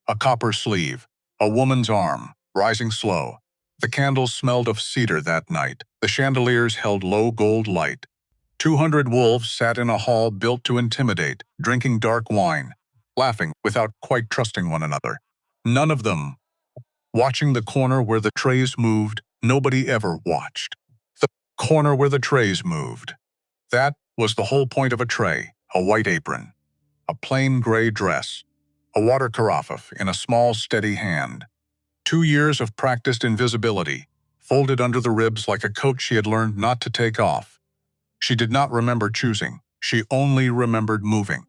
A copper sleeve, a woman's arm, rising slow. The candles smelled of cedar that night. The chandeliers held low gold light. 200 wolves sat in a hall built to intimidate, drinking dark wine, laughing without quite trusting one another. None of them watching the corner where the trays moved. Nobody ever watched the corner where the trays moved. That was the whole point of a tray: a white apron, a plain gray dress, a water carafe in a small, steady hand. 2 years of practiced invisibility, folded under the ribs like a coat she had learned not to take off. She did not remember choosing. She only remembered moving.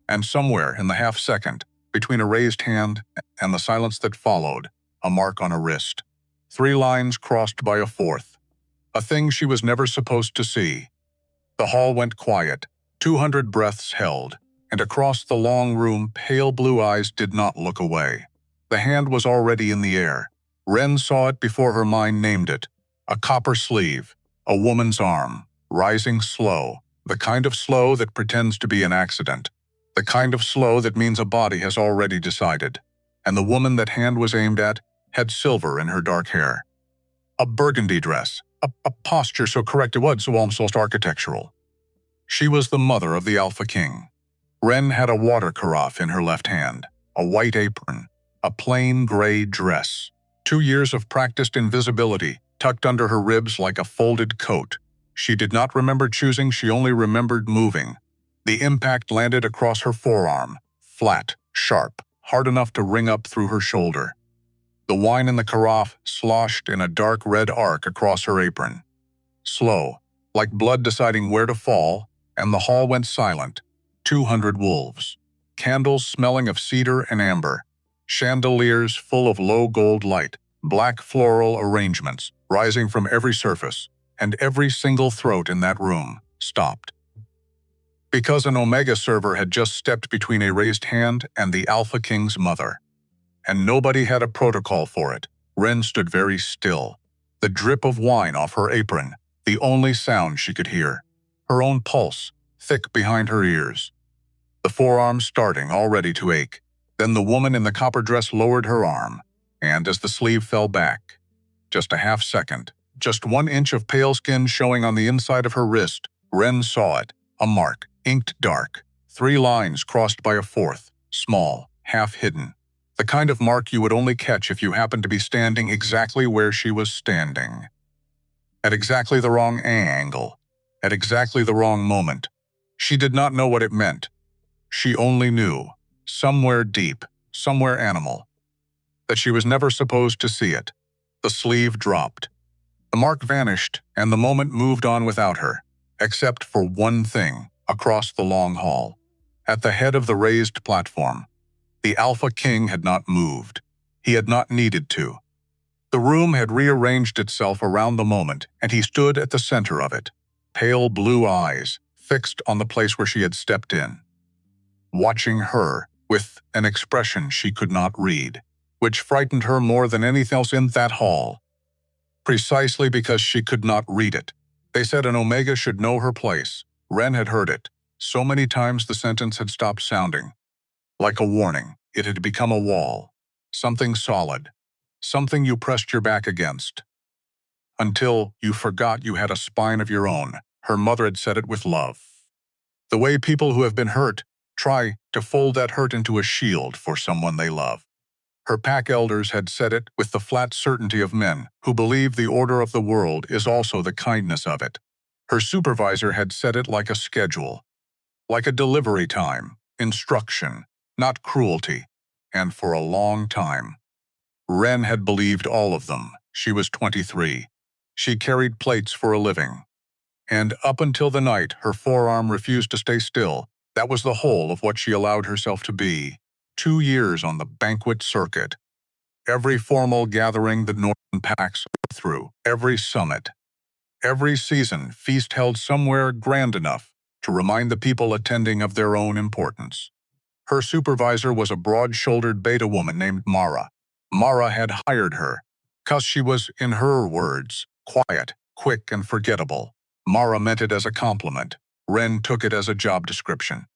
And somewhere in the half-second, between a raised hand and the silence that followed, a mark on a wrist. 3 lines crossed by a fourth. A thing she was never supposed to see. The hall went quiet. 200 breaths held. And across the long room, pale blue eyes did not look away. The hand was already in the air. Ren saw it before her mind named it. A copper sleeve. A woman's arm. Rising slow. The kind of slow that pretends to be an accident. The kind of slow that means a body has already decided. And the woman that hand was aimed at had silver in her dark hair. A burgundy dress. A posture so correct it was so almost architectural. She was the mother of the Alpha King. Ren had a water carafe in her left hand, a white apron, a plain gray dress. 2 years of practiced invisibility tucked under her ribs like a folded coat. She did not remember choosing, she only remembered moving. The impact landed across her forearm, flat, sharp, hard enough to ring up through her shoulder. The wine in the carafe sloshed in a dark red arc across her apron. Slow, like blood deciding where to fall, and the hall went silent. 200 wolves. Candles smelling of cedar and amber. Chandeliers full of low gold light. Black floral arrangements rising from every surface, and every single throat in that room stopped. Because an Omega server had just stepped between a raised hand and the Alpha King's mother. And nobody had a protocol for it. Ren stood very still. The drip of wine off her apron, the only sound she could hear. Her own pulse, thick behind her ears. The forearm starting already to ache. Then the woman in the copper dress lowered her arm, and as the sleeve fell back, just a half second, just 1 inch of pale skin showing on the inside of her wrist, Ren saw it, a mark, inked dark, 3 lines crossed by a fourth, small, half hidden. The kind of mark you would only catch if you happened to be standing exactly where she was standing. At exactly the wrong angle, at exactly the wrong moment. She did not know what it meant. She only knew, somewhere deep, somewhere animal, that she was never supposed to see it. The sleeve dropped. The mark vanished, and the moment moved on without her, except for one thing, across the long hall. At the head of the raised platform, the Alpha King had not moved. He had not needed to. The room had rearranged itself around the moment, and he stood at the center of it, pale blue eyes fixed on the place where she had stepped in, watching her with an expression she could not read, which frightened her more than anything else in that hall, precisely because she could not read it. They said an Omega should know her place. Ren had heard it. So many times the sentence had stopped sounding. Like a warning, it had become a wall, something solid, something you pressed your back against. Until you forgot you had a spine of your own. Her mother had said it with love. The way people who have been hurt try to fold that hurt into a shield for someone they love. Her pack elders had said it with the flat certainty of men who believe the order of the world is also the kindness of it. Her supervisor had said it like a schedule, like a delivery time, instruction, not cruelty, and for a long time. Ren had believed all of them. She was 23. She carried plates for a living. And up until the night her forearm refused to stay still, that was the whole of what she allowed herself to be. 2 years on the banquet circuit. Every formal gathering the Northern packs through, every summit, every season feast held somewhere grand enough to remind the people attending of their own importance. Her supervisor was a broad-shouldered beta woman named Mara. Mara had hired her, 'cause she was, in her words, quiet, quick, and forgettable. Mara meant it as a compliment. Ren took it as a job description.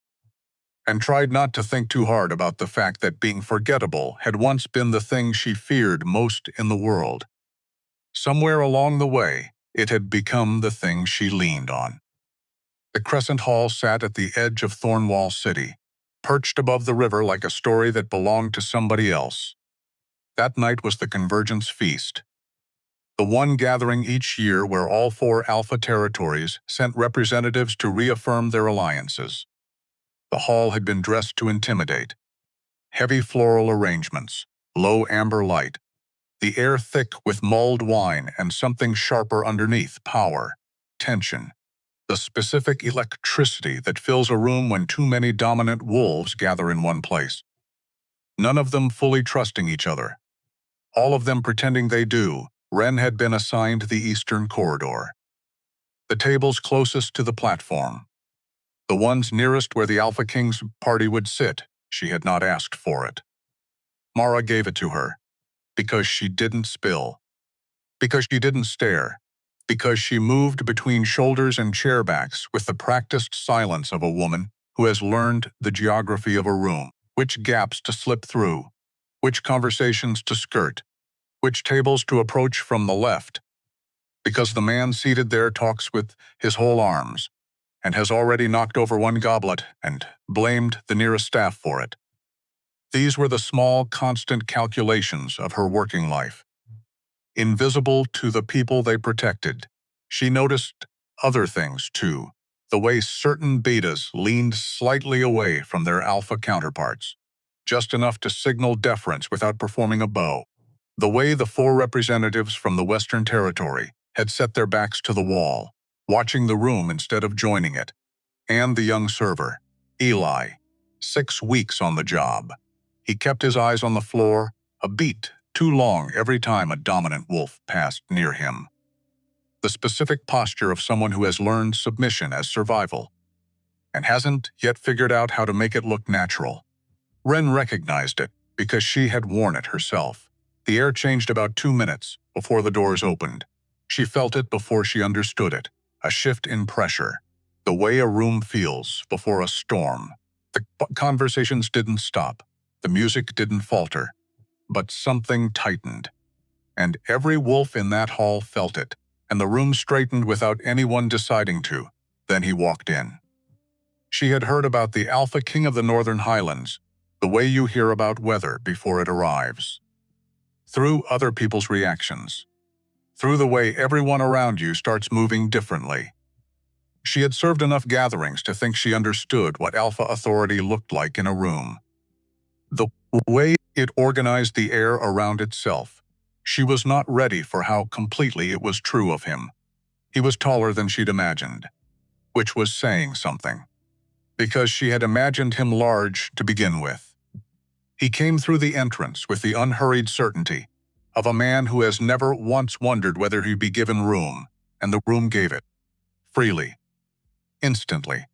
and tried not to think too hard about the fact that being forgettable had once been the thing she feared most in the world. Somewhere along the way, it had become the thing she leaned on. The Crescent Hall sat at the edge of Thornwall City, perched above the river like a story that belonged to somebody else. That night was the Convergence Feast, the one gathering each year where all four Alpha territories sent representatives to reaffirm their alliances. The hall had been dressed to intimidate. Heavy floral arrangements, low amber light, the air thick with mulled wine and something sharper underneath, power, tension, the specific electricity that fills a room when too many dominant wolves gather in one place. None of them fully trusting each other. All of them pretending they do. Ren had been assigned the eastern corridor. The tables closest to the platform. The ones nearest where the Alpha King's party would sit. She had not asked for it. Mara gave it to her. Because she didn't spill. Because she didn't stare. Because she moved between shoulders and chairbacks with the practiced silence of a woman who has learned the geography of a room, which gaps to slip through, which conversations to skirt, which tables to approach from the left. Because the man seated there talks with his whole arms, and has already knocked over one goblet and blamed the nearest staff for it. These were the small, constant calculations of her working life. Invisible to the people they protected, she noticed other things too, the way certain betas leaned slightly away from their alpha counterparts, just enough to signal deference without performing a bow, the way the four representatives from the Western Territory had set their backs to the wall, watching the room instead of joining it, and the young server, Eli, 6 weeks on the job. He kept his eyes on the floor, a beat too long every time a dominant wolf passed near him. The specific posture of someone who has learned submission as survival, and hasn't yet figured out how to make it look natural. Ren recognized it because she had worn it herself. The air changed about 2 minutes before the doors opened. She felt it before she understood it, a shift in pressure, the way a room feels before a storm. The conversations didn't stop, the music didn't falter, but something tightened. And every wolf in that hall felt it, and the room straightened without anyone deciding to. Then he walked in. She had heard about the Alpha King of the Northern Highlands, the way you hear about weather before it arrives. Through other people's reactions. Through the way everyone around you starts moving differently. She had served enough gatherings to think she understood what Alpha authority looked like in a room. The way it organized the air around itself. She was not ready for how completely it was true of him. He was taller than she'd imagined, which was saying something, because she had imagined him large to begin with. He came through the entrance with the unhurried certainty of a man who has never once wondered whether he'd be given room, and the room gave it, freely, instantly.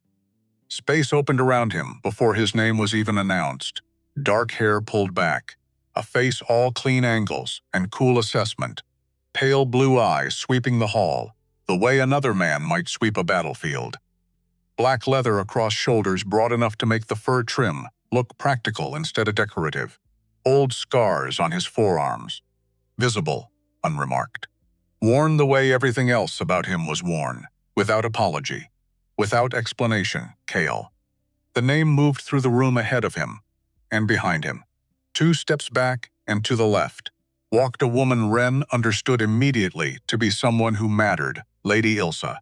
Space opened around him before his name was even announced. Dark hair pulled back, a face all clean angles and cool assessment, pale blue eyes sweeping the hall, the way another man might sweep a battlefield. Black leather across shoulders broad enough to make the fur trim look practical instead of decorative. Old scars on his forearms, visible, unremarked. Worn the way everything else about him was worn, without apology, without explanation, Kael. The name moved through the room ahead of him, and behind him. 2 steps back and to the left, walked a woman Ren understood immediately to be someone who mattered, Lady Ilsa.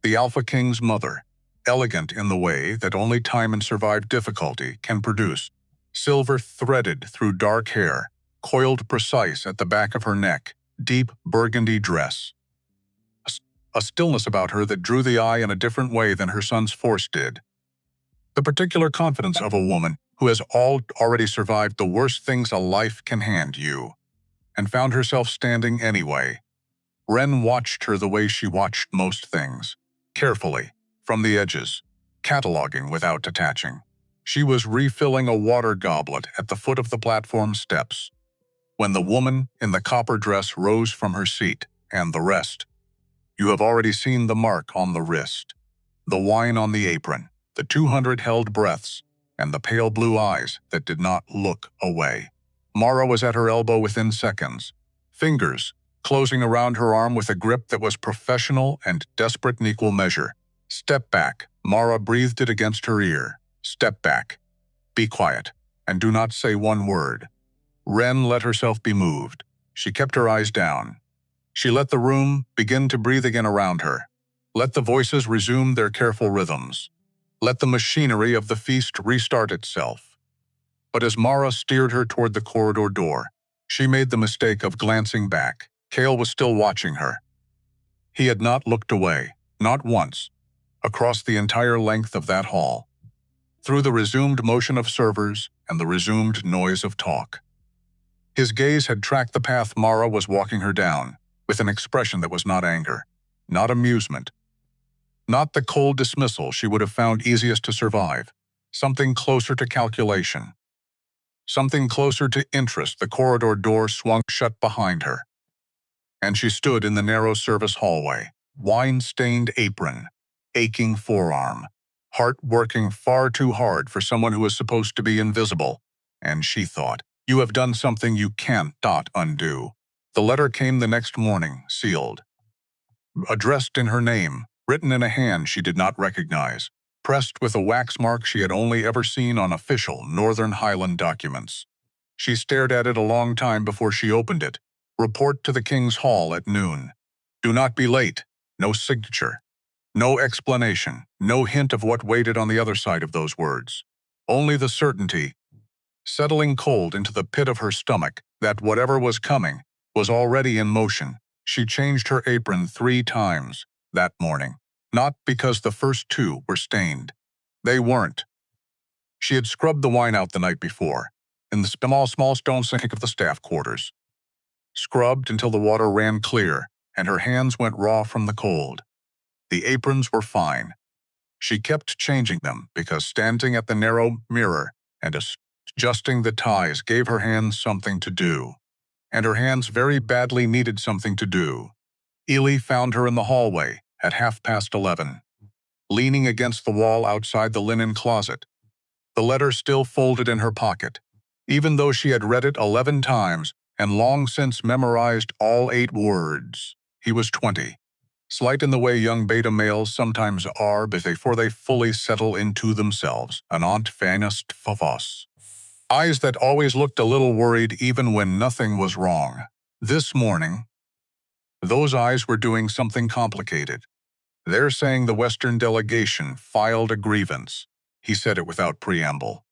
The Alpha King's mother, elegant in the way that only time and survived difficulty can produce, silver threaded through dark hair, coiled precise at the back of her neck, deep burgundy dress. A stillness about her that drew the eye in a different way than her son's force did. The particular confidence of a woman who has already survived the worst things a life can hand you, and found herself standing anyway. Ren watched her the way she watched most things, carefully, from the edges, cataloging without detaching. She was refilling a water goblet at the foot of the platform steps, when the woman in the copper dress rose from her seat, and the rest. You have already seen the mark on the wrist, the wine on the apron, the 200 held breaths, and the pale blue eyes that did not look away. Mara was at her elbow within seconds, fingers closing around her arm with a grip that was professional and desperate in equal measure. "Step back," Mara breathed it against her ear. "Step back. Be quiet, and do not say one word." Ren let herself be moved. She kept her eyes down. She let the room begin to breathe again around her. Let the voices resume their careful rhythms. Let the machinery of the feast restart itself. But as Mara steered her toward the corridor door, she made the mistake of glancing back. Kael was still watching her. He had not looked away, not once, across the entire length of that hall, through the resumed motion of servers and the resumed noise of talk. His gaze had tracked the path Mara was walking her down, with an expression that was not anger, not amusement, not the cold dismissal she would have found easiest to survive, something closer to calculation, something closer to interest. The corridor door swung shut behind her, and she stood in the narrow service hallway, wine-stained apron, aching forearm, heart working far too hard for someone who was supposed to be invisible. And she thought, "You have done something you can't undo." The letter came the next morning, sealed, addressed in her name, written in a hand she did not recognize, pressed with a wax mark she had only ever seen on official Northern Highland documents. She stared at it a long time before she opened it. "Report to the King's Hall at noon. Do not be late." No signature. No explanation. No hint of what waited on the other side of those words. Only the certainty, settling cold into the pit of her stomach, that whatever was coming was already in motion. She changed her apron 3 times that morning, not because the first 2 were stained. They weren't. She had scrubbed the wine out the night before, in the small stone sink of the staff quarters. Scrubbed until the water ran clear, and her hands went raw from the cold. The aprons were fine. She kept changing them because standing at the narrow mirror and adjusting the ties gave her hands something to do. And her hands very badly needed something to do. Ely found her in the hallway at 11:30, leaning against the wall outside the linen closet, the letter still folded in her pocket, even though she had read it 11 times and long since memorized all 8 words. He was 20, slight in the way young beta males sometimes are before they fully settle into themselves, an enfant favos. Eyes that always looked a little worried even when nothing was wrong. This morning, those eyes were doing something complicated. "They're saying the Western delegation filed a grievance." He said it without preamble,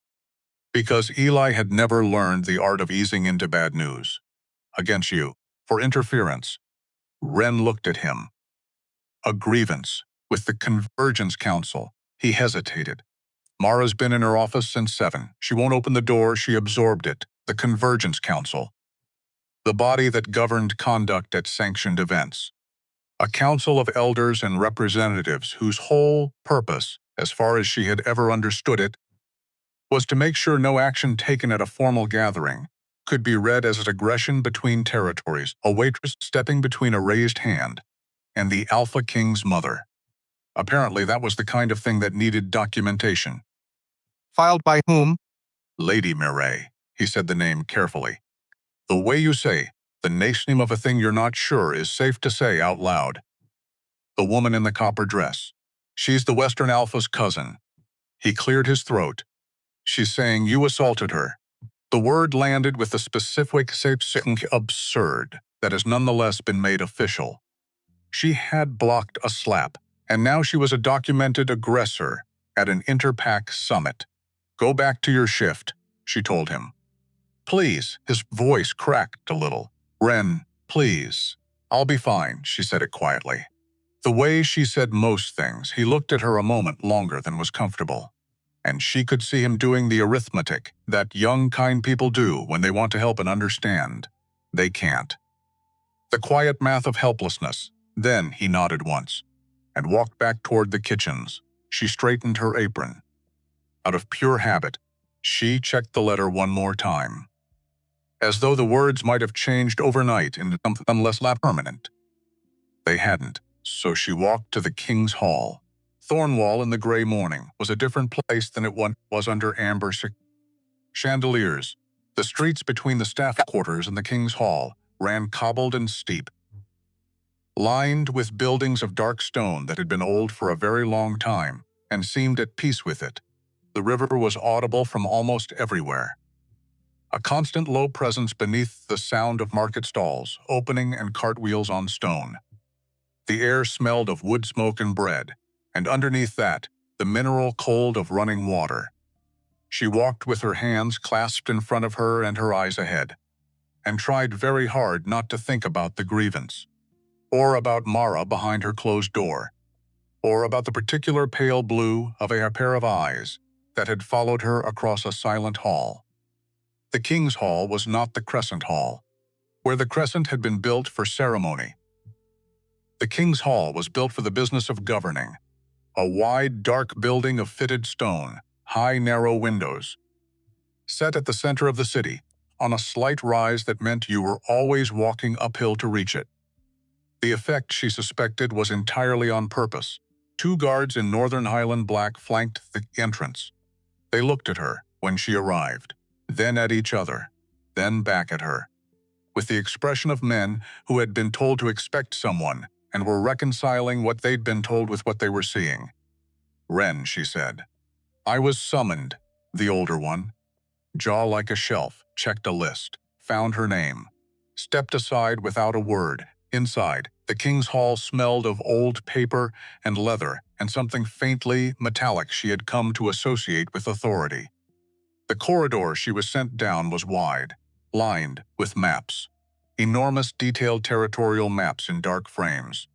because Eli had never learned the art of easing into bad news. "Against you, for interference." Ren looked at him. "A grievance, with the Convergence Council." He hesitated. "Mara's been in her office since 7. She won't open the door, she absorbed it. The Convergence Council. The body that governed conduct at sanctioned events. A council of elders and representatives whose whole purpose, as far as she had ever understood it, was to make sure no action taken at a formal gathering could be read as an aggression between territories, a waitress stepping between a raised hand and the Alpha King's mother. Apparently that was the kind of thing that needed documentation. Filed by whom? "Lady Mireille," he said the name carefully. "The way you say the name of a thing you're not sure is safe to say out loud. The woman in the copper dress. She's the Western Alpha's cousin." He cleared his throat. "She's saying you assaulted her." The word landed with the specific absurd that has nonetheless been made official. She had blocked a slap, and now she was a documented aggressor at an Interpack summit. "Go back to your shift," she told him. "Please." His voice cracked a little. "Ren, please." "I'll be fine," she said it quietly. The way she said most things, he looked at her a moment longer than was comfortable. And she could see him doing the arithmetic that young, kind people do when they want to help and understand. They can't. The quiet math of helplessness. Then he nodded once and walked back toward the kitchens. She straightened her apron. Out of pure habit, she checked the letter one more time, as though the words might have changed overnight into something less permanent. They hadn't, so she walked to the King's Hall. Thornwall in the gray morning was a different place than it once was under amber chandeliers. The streets between the staff quarters and the King's Hall ran cobbled and steep, lined with buildings of dark stone that had been old for a very long time and seemed at peace with it. The river was audible from almost everywhere, a constant low presence beneath the sound of market stalls, opening and cartwheels on stone. The air smelled of wood smoke and bread, and underneath that, the mineral cold of running water. She walked with her hands clasped in front of her and her eyes ahead, and tried very hard not to think about the grievance, or about Mara behind her closed door, or about the particular pale blue of a pair of eyes that had followed her across a silent hall. The King's Hall was not the Crescent Hall, where the crescent had been built for ceremony. The King's Hall was built for the business of governing, a wide, dark building of fitted stone, high, narrow windows, set at the center of the city, on a slight rise that meant you were always walking uphill to reach it. The effect, she suspected, was entirely on purpose. 2 guards in Northern Highland black flanked the entrance. They looked at her when she arrived, then at each other, then back at her, with the expression of men who had been told to expect someone and were reconciling what they'd been told with what they were seeing. "Wren," she said. "I was summoned." The older one, jaw like a shelf, checked a list, found her name, stepped aside without a word. Inside, the King's Hall smelled of old paper and leather and something faintly metallic she had come to associate with authority. The corridor she was sent down was wide, lined with maps, enormous detailed territorial maps in dark frames,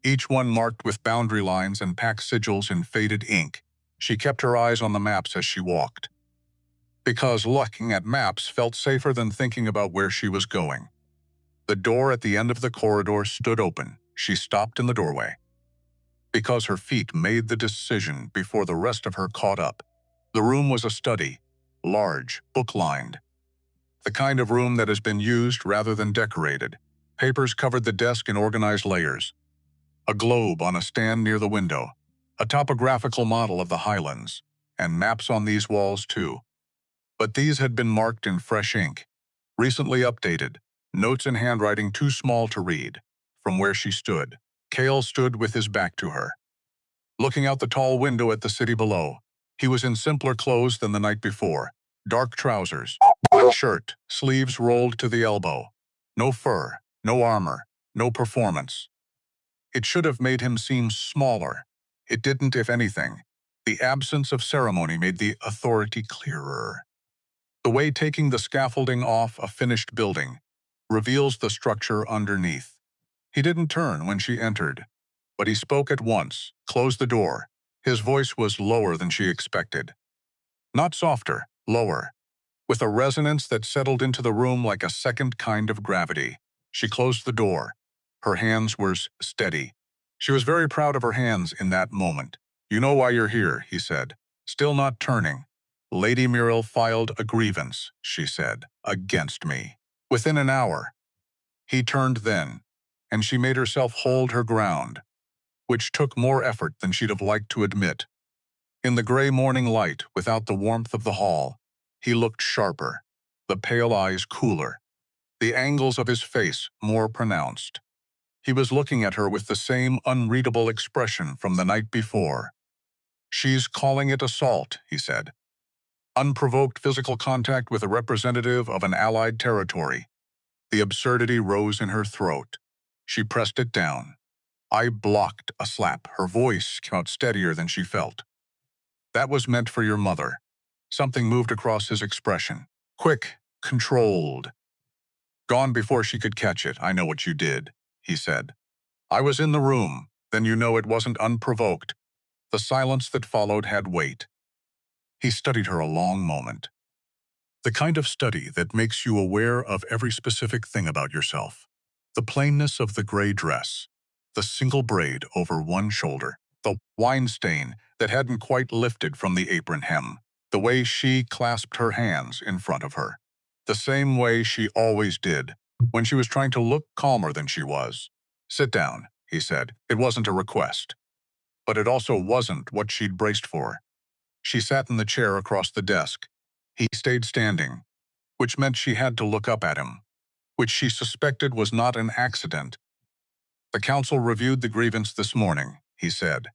each one marked with boundary lines and pack sigils in faded ink. She kept her eyes on the maps as she walked, because looking at maps felt safer than thinking about where she was going. The door at the end of the corridor stood open. She stopped in the doorway, because her feet made the decision before the rest of her caught up. The room was a study, large, book-lined, the kind of room that has been used rather than decorated. Papers covered the desk in organized layers. A globe on a stand near the window, a topographical model of the Highlands, and maps on these walls too. But these had been marked in fresh ink, recently updated, notes in handwriting too small to read. From where she stood, Kael stood with his back to her, looking out the tall window at the city below. He was in simpler clothes than the night before, dark trousers, white shirt, sleeves rolled to the elbow. No fur, no armor, no performance. It should have made him seem smaller. It didn't, if anything. The absence of ceremony made the authority clearer. The way taking the scaffolding off a finished building reveals the structure underneath. He didn't turn when she entered, but he spoke at once, closed the door. His voice was lower than she expected. Not softer, lower, with a resonance that settled into the room like a second kind of gravity. She closed the door. Her hands were steady. She was very proud of her hands in that moment. "You know why you're here," he said, still not turning. "Lady Muriel filed a grievance," she said, "against me. Within an hour." He turned then, and she made herself hold her ground, which took more effort than she'd have liked to admit. In the gray morning light, without the warmth of the hall, he looked sharper, the pale eyes cooler, the angles of his face more pronounced. He was looking at her with the same unreadable expression from the night before. "She's calling it assault," he said. "Unprovoked physical contact with a representative of an allied territory." The absurdity rose in her throat. She pressed it down. "I blocked a slap." Her voice came out steadier than she felt. "That was meant for your mother." Something moved across his expression. Quick, controlled. "Gone before she could catch it. I know what you did," he said. "I was in the room. Then you know it wasn't unprovoked." The silence that followed had weight. He studied her a long moment. The kind of study that makes you aware of every specific thing about yourself. The plainness of the gray dress, the single braid over one shoulder, the wine stain that hadn't quite lifted from the apron hem, the way she clasped her hands in front of her, the same way she always did when she was trying to look calmer than she was. "Sit down," he said. "It wasn't a request." But it also wasn't what she'd braced for. She sat in the chair across the desk. He stayed standing, which meant she had to look up at him, which she suspected was not an accident. "The council reviewed the grievance this morning," he said.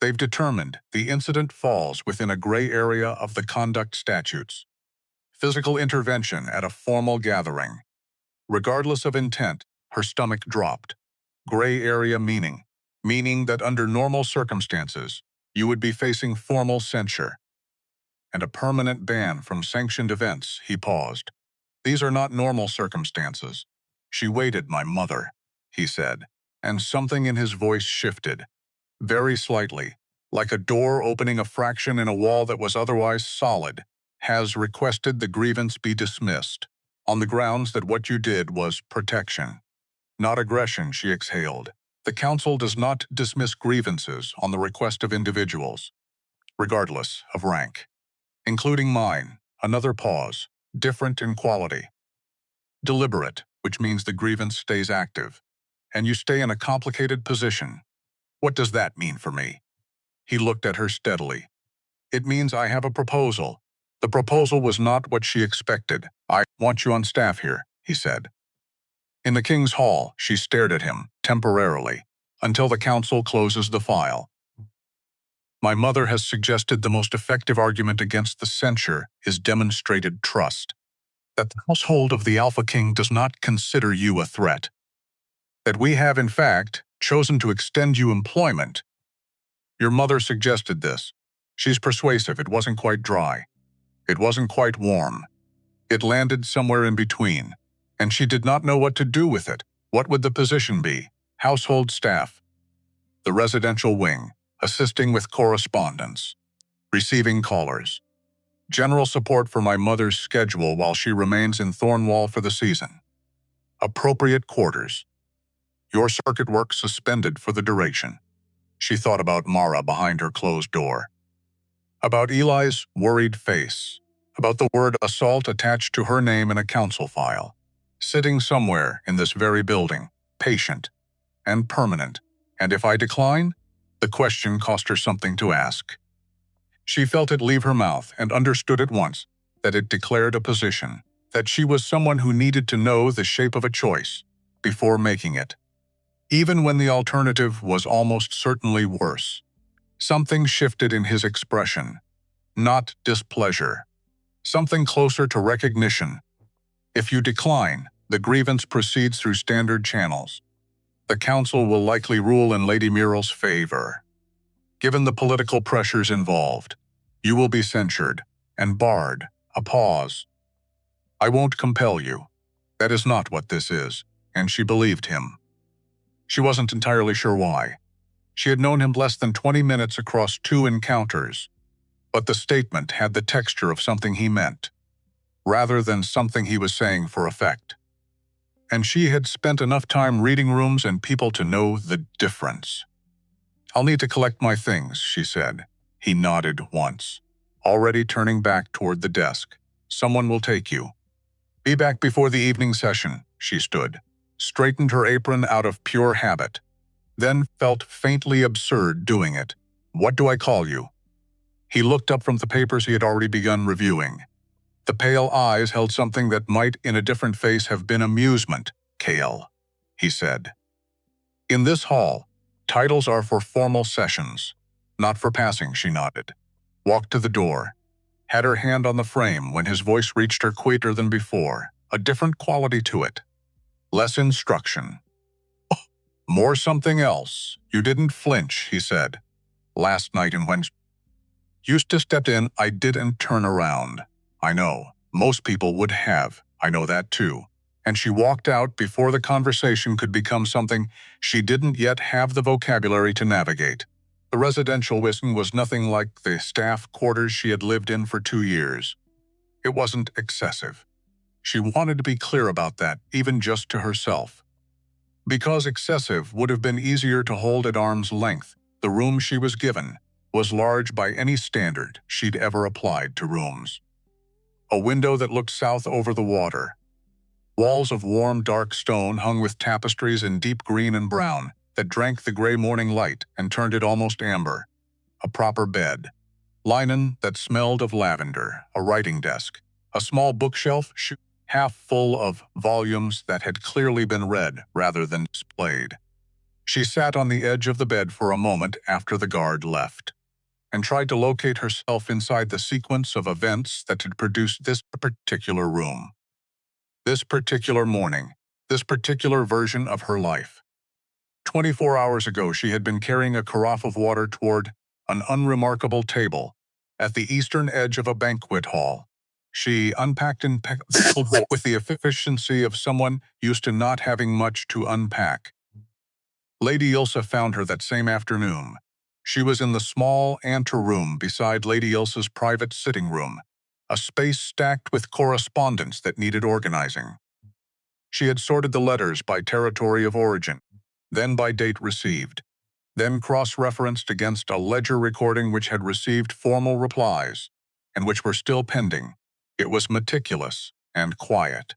"They've determined the incident falls within a gray area of the conduct statutes. Physical intervention at a formal gathering. Regardless of intent," her stomach dropped. Gray area meaning that under normal circumstances, you would be facing formal censure and a permanent ban from sanctioned events. He paused. "These are not normal circumstances." "She waited, my mother," he said, and something in his voice shifted, very slightly, like a door opening a fraction in a wall that was otherwise solid. "Has requested the grievance be dismissed, on the grounds that what you did was protection, not aggression," she exhaled. "The council does not dismiss grievances on the request of individuals, regardless of rank, including mine." Another pause, different in quality. "Deliberate, which means the grievance stays active, and you stay in a complicated position. What does that mean for me?" He looked at her steadily. "It means I have a proposal." The proposal was not what she expected. "I want you on staff here," he said. "In the King's Hall." She stared at him, temporarily, "until the council closes the file. My mother has suggested the most effective argument against the censure is demonstrated trust. That the household of the Alpha King does not consider you a threat. That we have, in fact, chosen to extend you employment. Your mother suggested this. She's persuasive. It wasn't quite dry. It wasn't quite warm. It landed somewhere in between, and she did not know what to do with it. What would the position be? Household staff. The residential wing, assisting with correspondence, receiving callers. General support for my mother's schedule while she remains in Thornwall for the season. Appropriate quarters. Your circuit work suspended for the duration." She thought about Mara behind her closed door, about Eli's worried face, about the word assault attached to her name in a council file, sitting somewhere in this very building, patient and permanent. And if I decline? The question cost her something to ask. She felt it leave her mouth and understood at once that it declared a position, that she was someone who needed to know the shape of a choice before making it, even when the alternative was almost certainly worse. Something shifted in his expression, not displeasure, something closer to recognition. "If you decline, the grievance proceeds through standard channels. The council will likely rule in Lady Muriel's favor. Given the political pressures involved, you will be censured and barred." A pause. "I won't compel you. That is not what this is." And she believed him. She wasn't entirely sure why. She had known him less than 20 minutes across 2 encounters, but the statement had the texture of something he meant, rather than something he was saying for effect. And she had spent enough time reading rooms and people to know the difference. "I'll need to collect my things," she said. He nodded once, already turning back toward the desk. "Someone will take you." "Be back before the evening session." She stood, straightened her apron out of pure habit, then felt faintly absurd doing it. "What do I call you?" He looked up from the papers he had already begun reviewing. The pale eyes held something that might, in a different face, have been amusement. "Kael," he said. "In this hall, titles are for formal sessions, not for passing." She nodded, walked to the door, had her hand on the frame when his voice reached her quieter than before, a different quality to it. Less instruction. More something else. "You didn't flinch," he said. "Last night and when Eustace stepped in, I didn't turn around. I know. Most people would have. I know that too." And she walked out before the conversation could become something she didn't yet have the vocabulary to navigate. The residential wing was nothing like the staff quarters she had lived in for 2 years. It wasn't excessive. She wanted to be clear about that, even just to herself. Because excessive would have been easier to hold at arm's length, the room she was given was large by any standard she'd ever applied to rooms. A window that looked south over the water. Walls of warm, dark stone hung with tapestries in deep green and brown that drank the gray morning light and turned it almost amber. A proper bed. Linen that smelled of lavender, a writing desk, a small bookshelf half full of volumes that had clearly been read rather than displayed. She sat on the edge of the bed for a moment after the guard left, and tried to locate herself inside the sequence of events that had produced this particular room, this particular morning, this particular version of her life. 24 hours ago, she had been carrying a carafe of water toward an unremarkable table at the eastern edge of a banquet hall. She unpacked and with the efficiency of someone used to not having much to unpack. Lady Ilsa found her that same afternoon. She was in the small anteroom beside Lady Ilsa's private sitting room, a space stacked with correspondence that needed organizing. She had sorted the letters by territory of origin, then by date received, then cross-referenced against a ledger recording which had received formal replies, and which were still pending. It was meticulous and quiet,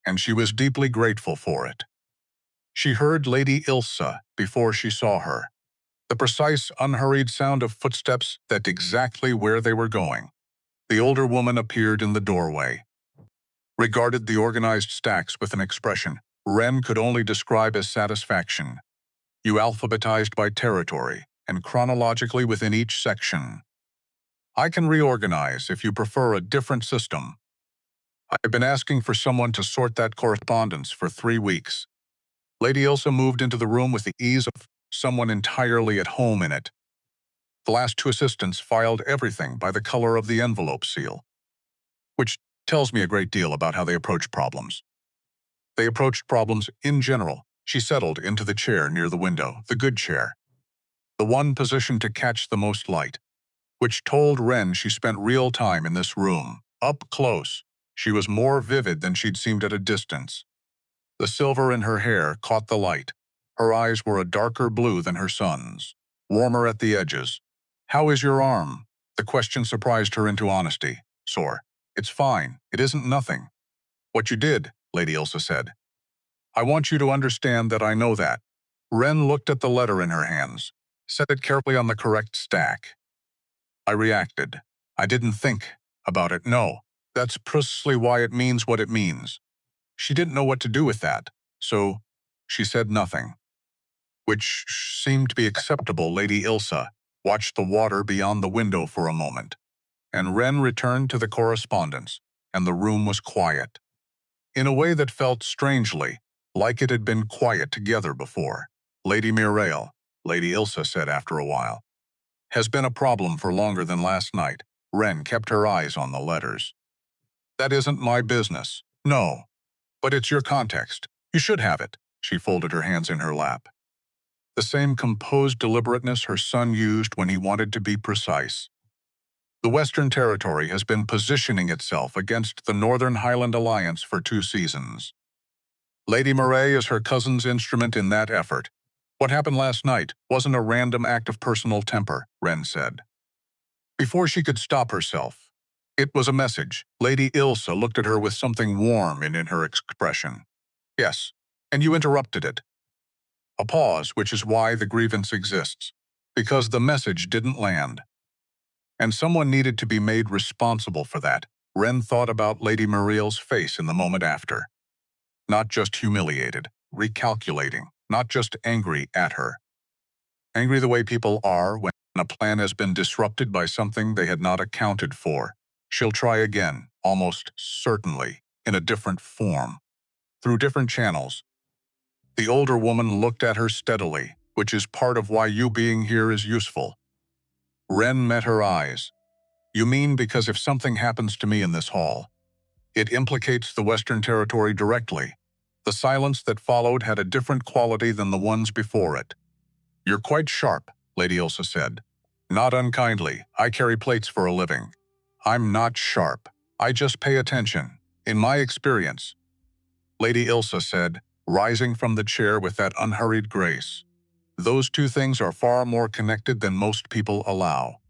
and she was deeply grateful for it. She heard Lady Ilsa before she saw her, the precise, unhurried sound of footsteps that exactly where they were going. The older woman appeared in the doorway, regarded the organized stacks with an expression Wren could only describe as satisfaction. You alphabetized by territory and chronologically within each section. I can reorganize if you prefer a different system. I've been asking for someone to sort that correspondence for 3 weeks. Lady Ilsa moved into the room with the ease of someone entirely at home in it. The last 2 assistants filed everything by the color of the envelope seal, which tells me a great deal about how they approach problems. They approached problems in general. She settled into the chair near the window, the good chair, the one positioned to catch the most light, which told Wren she spent real time in this room. Up close, she was more vivid than she'd seemed at a distance. The silver in her hair caught the light. Her eyes were a darker blue than her son's, warmer at the edges. How is your arm? The question surprised her into honesty. Sore. It's fine. It isn't nothing. What you did, Lady Ilsa said. I want you to understand that I know that. Wren looked at the letter in her hands, set it carefully on the correct stack. I reacted. I didn't think about it, no. That's precisely why it means what it means. She didn't know what to do with that, so she said nothing, which seemed to be acceptable. Lady Ilsa watched the water beyond the window for a moment, and Wren returned to the correspondence, and the room was quiet, in a way that felt strangely like it had been quiet together before. Lady Mireille, Lady Ilsa said after a while, has been a problem for longer than last night. Wren kept her eyes on the letters. That isn't my business. No. But it's your context. You should have it. She folded her hands in her lap. The same composed deliberateness her son used when he wanted to be precise. The Western Territory has been positioning itself against the Northern Highland Alliance for 2 seasons. Lady Murray is her cousin's instrument in that effort. What happened last night wasn't a random act of personal temper, Wren said. Before she could stop herself, it was a message. Lady Ilsa looked at her with something warm in her expression. Yes, and you interrupted it. A pause, which is why the grievance exists, because the message didn't land. And someone needed to be made responsible for that. Wren thought about Lady Muriel's face in the moment after. Not just humiliated, recalculating, not just angry at her. Angry the way people are when a plan has been disrupted by something they had not accounted for. She'll try again, almost certainly, in a different form, through different channels. The older woman looked at her steadily, which is part of why you being here is useful. Wren met her eyes. You mean because if something happens to me in this hall, it implicates the Western Territory directly. The silence that followed had a different quality than the ones before it. You're quite sharp, Lady Ilsa said. Not unkindly. I carry plates for a living. I'm not sharp. I just pay attention. In my experience, Lady Ilsa said, rising from the chair with that unhurried grace. Those 2 things are far more connected than most people allow.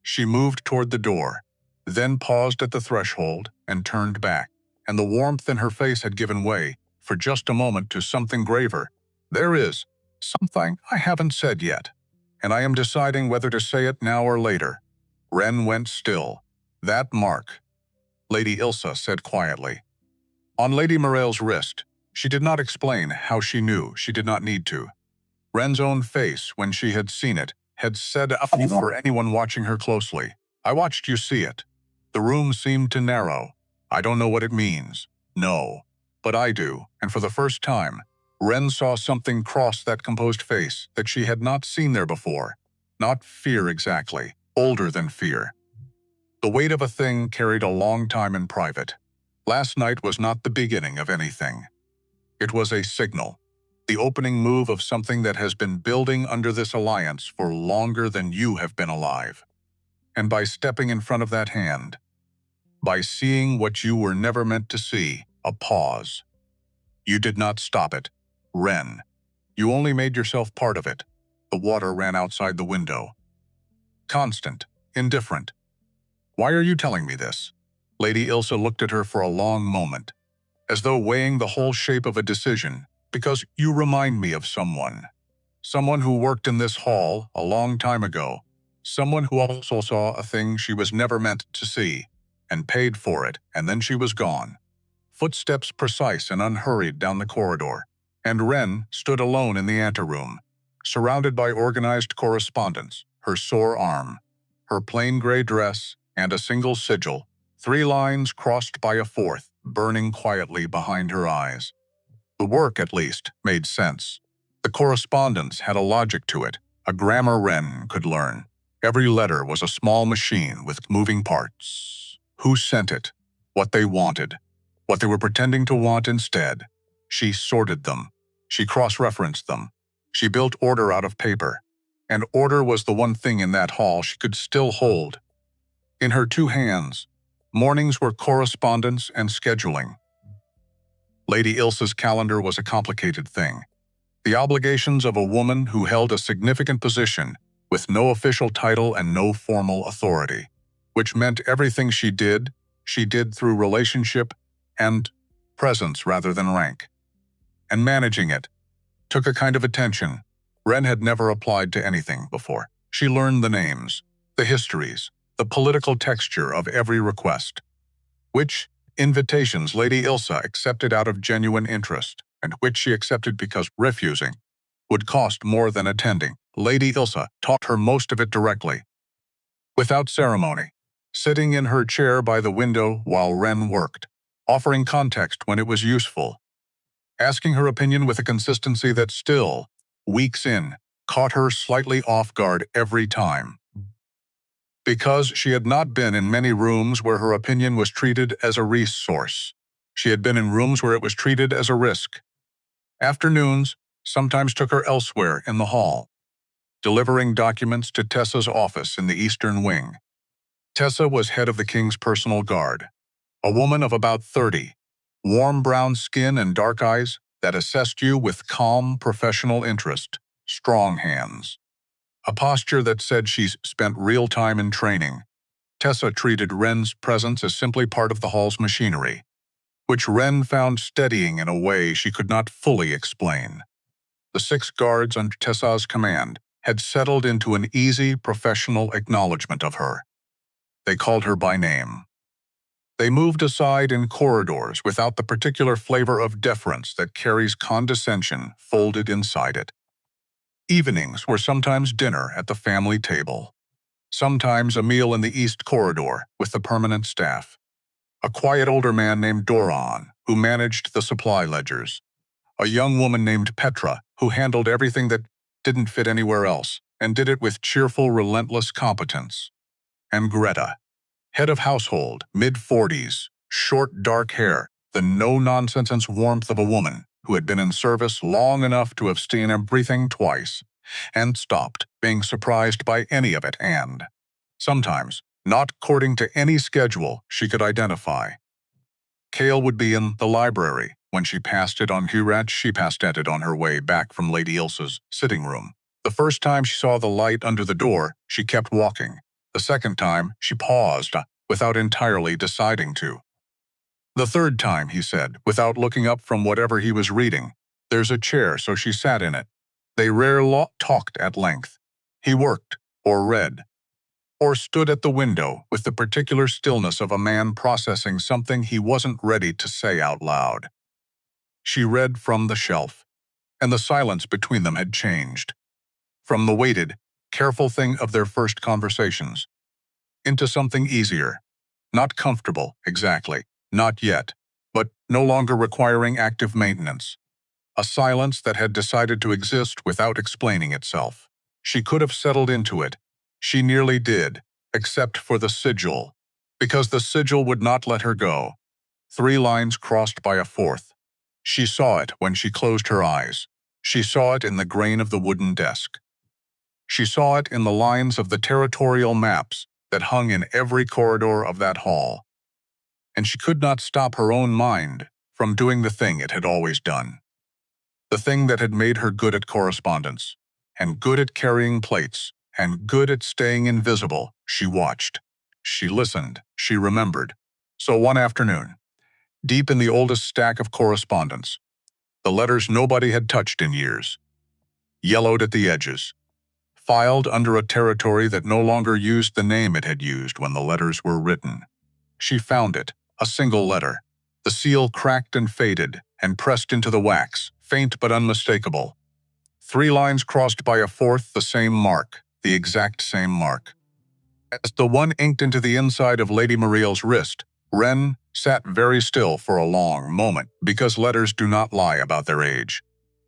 She moved toward the door, then paused at the threshold and turned back, and the warmth in her face had given way, for just a moment, to something graver. There is, Something I haven't said yet, and I am deciding whether to say it now or later. Ren went still. That mark, Lady Ilsa said quietly. On Lady Morelle's wrist. She did not explain how she knew. She did not need to. Ren's own face, when she had seen it, had said enough for anyone watching her closely. I watched you see it. The room seemed to narrow. I don't know what it means. No. But I do, and for the first time, Ren saw something cross that composed face that she had not seen there before. Not fear exactly, older than fear. The weight of a thing carried a long time in private. Last night was not the beginning of anything. It was a signal. The opening move of something that has been building under this alliance for longer than you have been alive. And by stepping in front of that hand, by seeing what you were never meant to see, a pause. You did not stop it, Ren. You only made yourself part of it. The water ran outside the window. Constant, indifferent. Why are you telling me this? Lady Ilsa looked at her for a long moment, as though weighing the whole shape of a decision. Because you remind me of someone. Someone who worked in this hall a long time ago. Someone who also saw a thing she was never meant to see, and paid for it, and then she was gone. Footsteps precise and unhurried down the corridor, and Ren stood alone in the anteroom, surrounded by organized correspondence, her sore arm, her plain gray dress, and a single sigil, 3 lines crossed by a 4th, burning quietly behind her eyes. The work, at least, made sense. The correspondence had a logic to it, a grammar Ren could learn. Every letter was a small machine with moving parts. Who sent it? What they wanted? What they were pretending to want instead? She sorted them. She cross-referenced them. She built order out of paper. And order was the one thing in that hall she could still hold. In her 2 hands, mornings were correspondence and scheduling. Lady Ilsa's calendar was a complicated thing. The obligations of a woman who held a significant position with no official title and no formal authority, which meant everything she did through relationship and presence rather than rank. And managing it took a kind of attention Ren had never applied to anything before. She learned the names, the histories, the political texture of every request, which invitations Lady Ilsa accepted out of genuine interest, and which she accepted because refusing would cost more than attending. Lady Ilsa taught her most of it directly, without ceremony, sitting in her chair by the window while Ren worked, offering context when it was useful, asking her opinion with a consistency that still, weeks in, caught her slightly off guard every time. Because she had not been in many rooms where her opinion was treated as a resource. She had been in rooms where it was treated as a risk. Afternoons sometimes took her elsewhere in the hall, delivering documents to Tessa's office in the Eastern Wing. Tessa was head of the king's personal guard, a woman of about 30, warm brown skin and dark eyes that assessed you with calm professional interest, strong hands. A posture that said she's spent real time in training. Tessa treated Ren's presence as simply part of the hall's machinery, which Ren found steadying in a way she could not fully explain. The 6 guards under Tessa's command had settled into an easy, professional acknowledgement of her. They called her by name. They moved aside in corridors without the particular flavor of deference that carries condescension folded inside it. Evenings were sometimes dinner at the family table, sometimes a meal in the East Corridor with the permanent staff. A quiet older man named Doron, who managed the supply ledgers. A young woman named Petra, who handled everything that didn't fit anywhere else, and did it with cheerful, relentless competence. And Greta, head of household, mid-40s, short, dark hair, the no-nonsense warmth of a woman who had been in service long enough to have seen everything twice, and stopped being surprised by any of it, and, sometimes, not according to any schedule she could identify. Kael would be in the library. When she passed it on Hurat, she passed at it on her way back from Lady Ilsa's sitting room. The first time she saw the light under the door, she kept walking. The second time, she paused, without entirely deciding to. The third time, he said, without looking up from whatever he was reading, "There's a chair, so she sat in it." They rarely talked at length. He worked, or read, or stood at the window with the particular stillness of a man processing something he wasn't ready to say out loud. She read from the shelf, and the silence between them had changed. From the weighted, careful thing of their first conversations, into something easier, not comfortable, exactly, not yet, but no longer requiring active maintenance. A silence that had decided to exist without explaining itself. She could have settled into it. She nearly did, except for the sigil, because the sigil would not let her go. 3 lines crossed by a fourth. She saw it when she closed her eyes. She saw it in the grain of the wooden desk. She saw it in the lines of the territorial maps that hung in every corridor of that hall. And she could not stop her own mind from doing the thing it had always done. The thing that had made her good at correspondence, and good at carrying plates, and good at staying invisible. She watched. She listened. She remembered. So one afternoon, deep in the oldest stack of correspondence, the letters nobody had touched in years, yellowed at the edges, filed under a territory that no longer used the name it had used when the letters were written. She found it, a single letter, the seal cracked and faded and pressed into the wax, faint but unmistakable. 3 lines crossed by a fourth, the same mark, the exact same mark. As the one inked into the inside of Lady Muriel's wrist, Wren sat very still for a long moment, because letters do not lie about their age.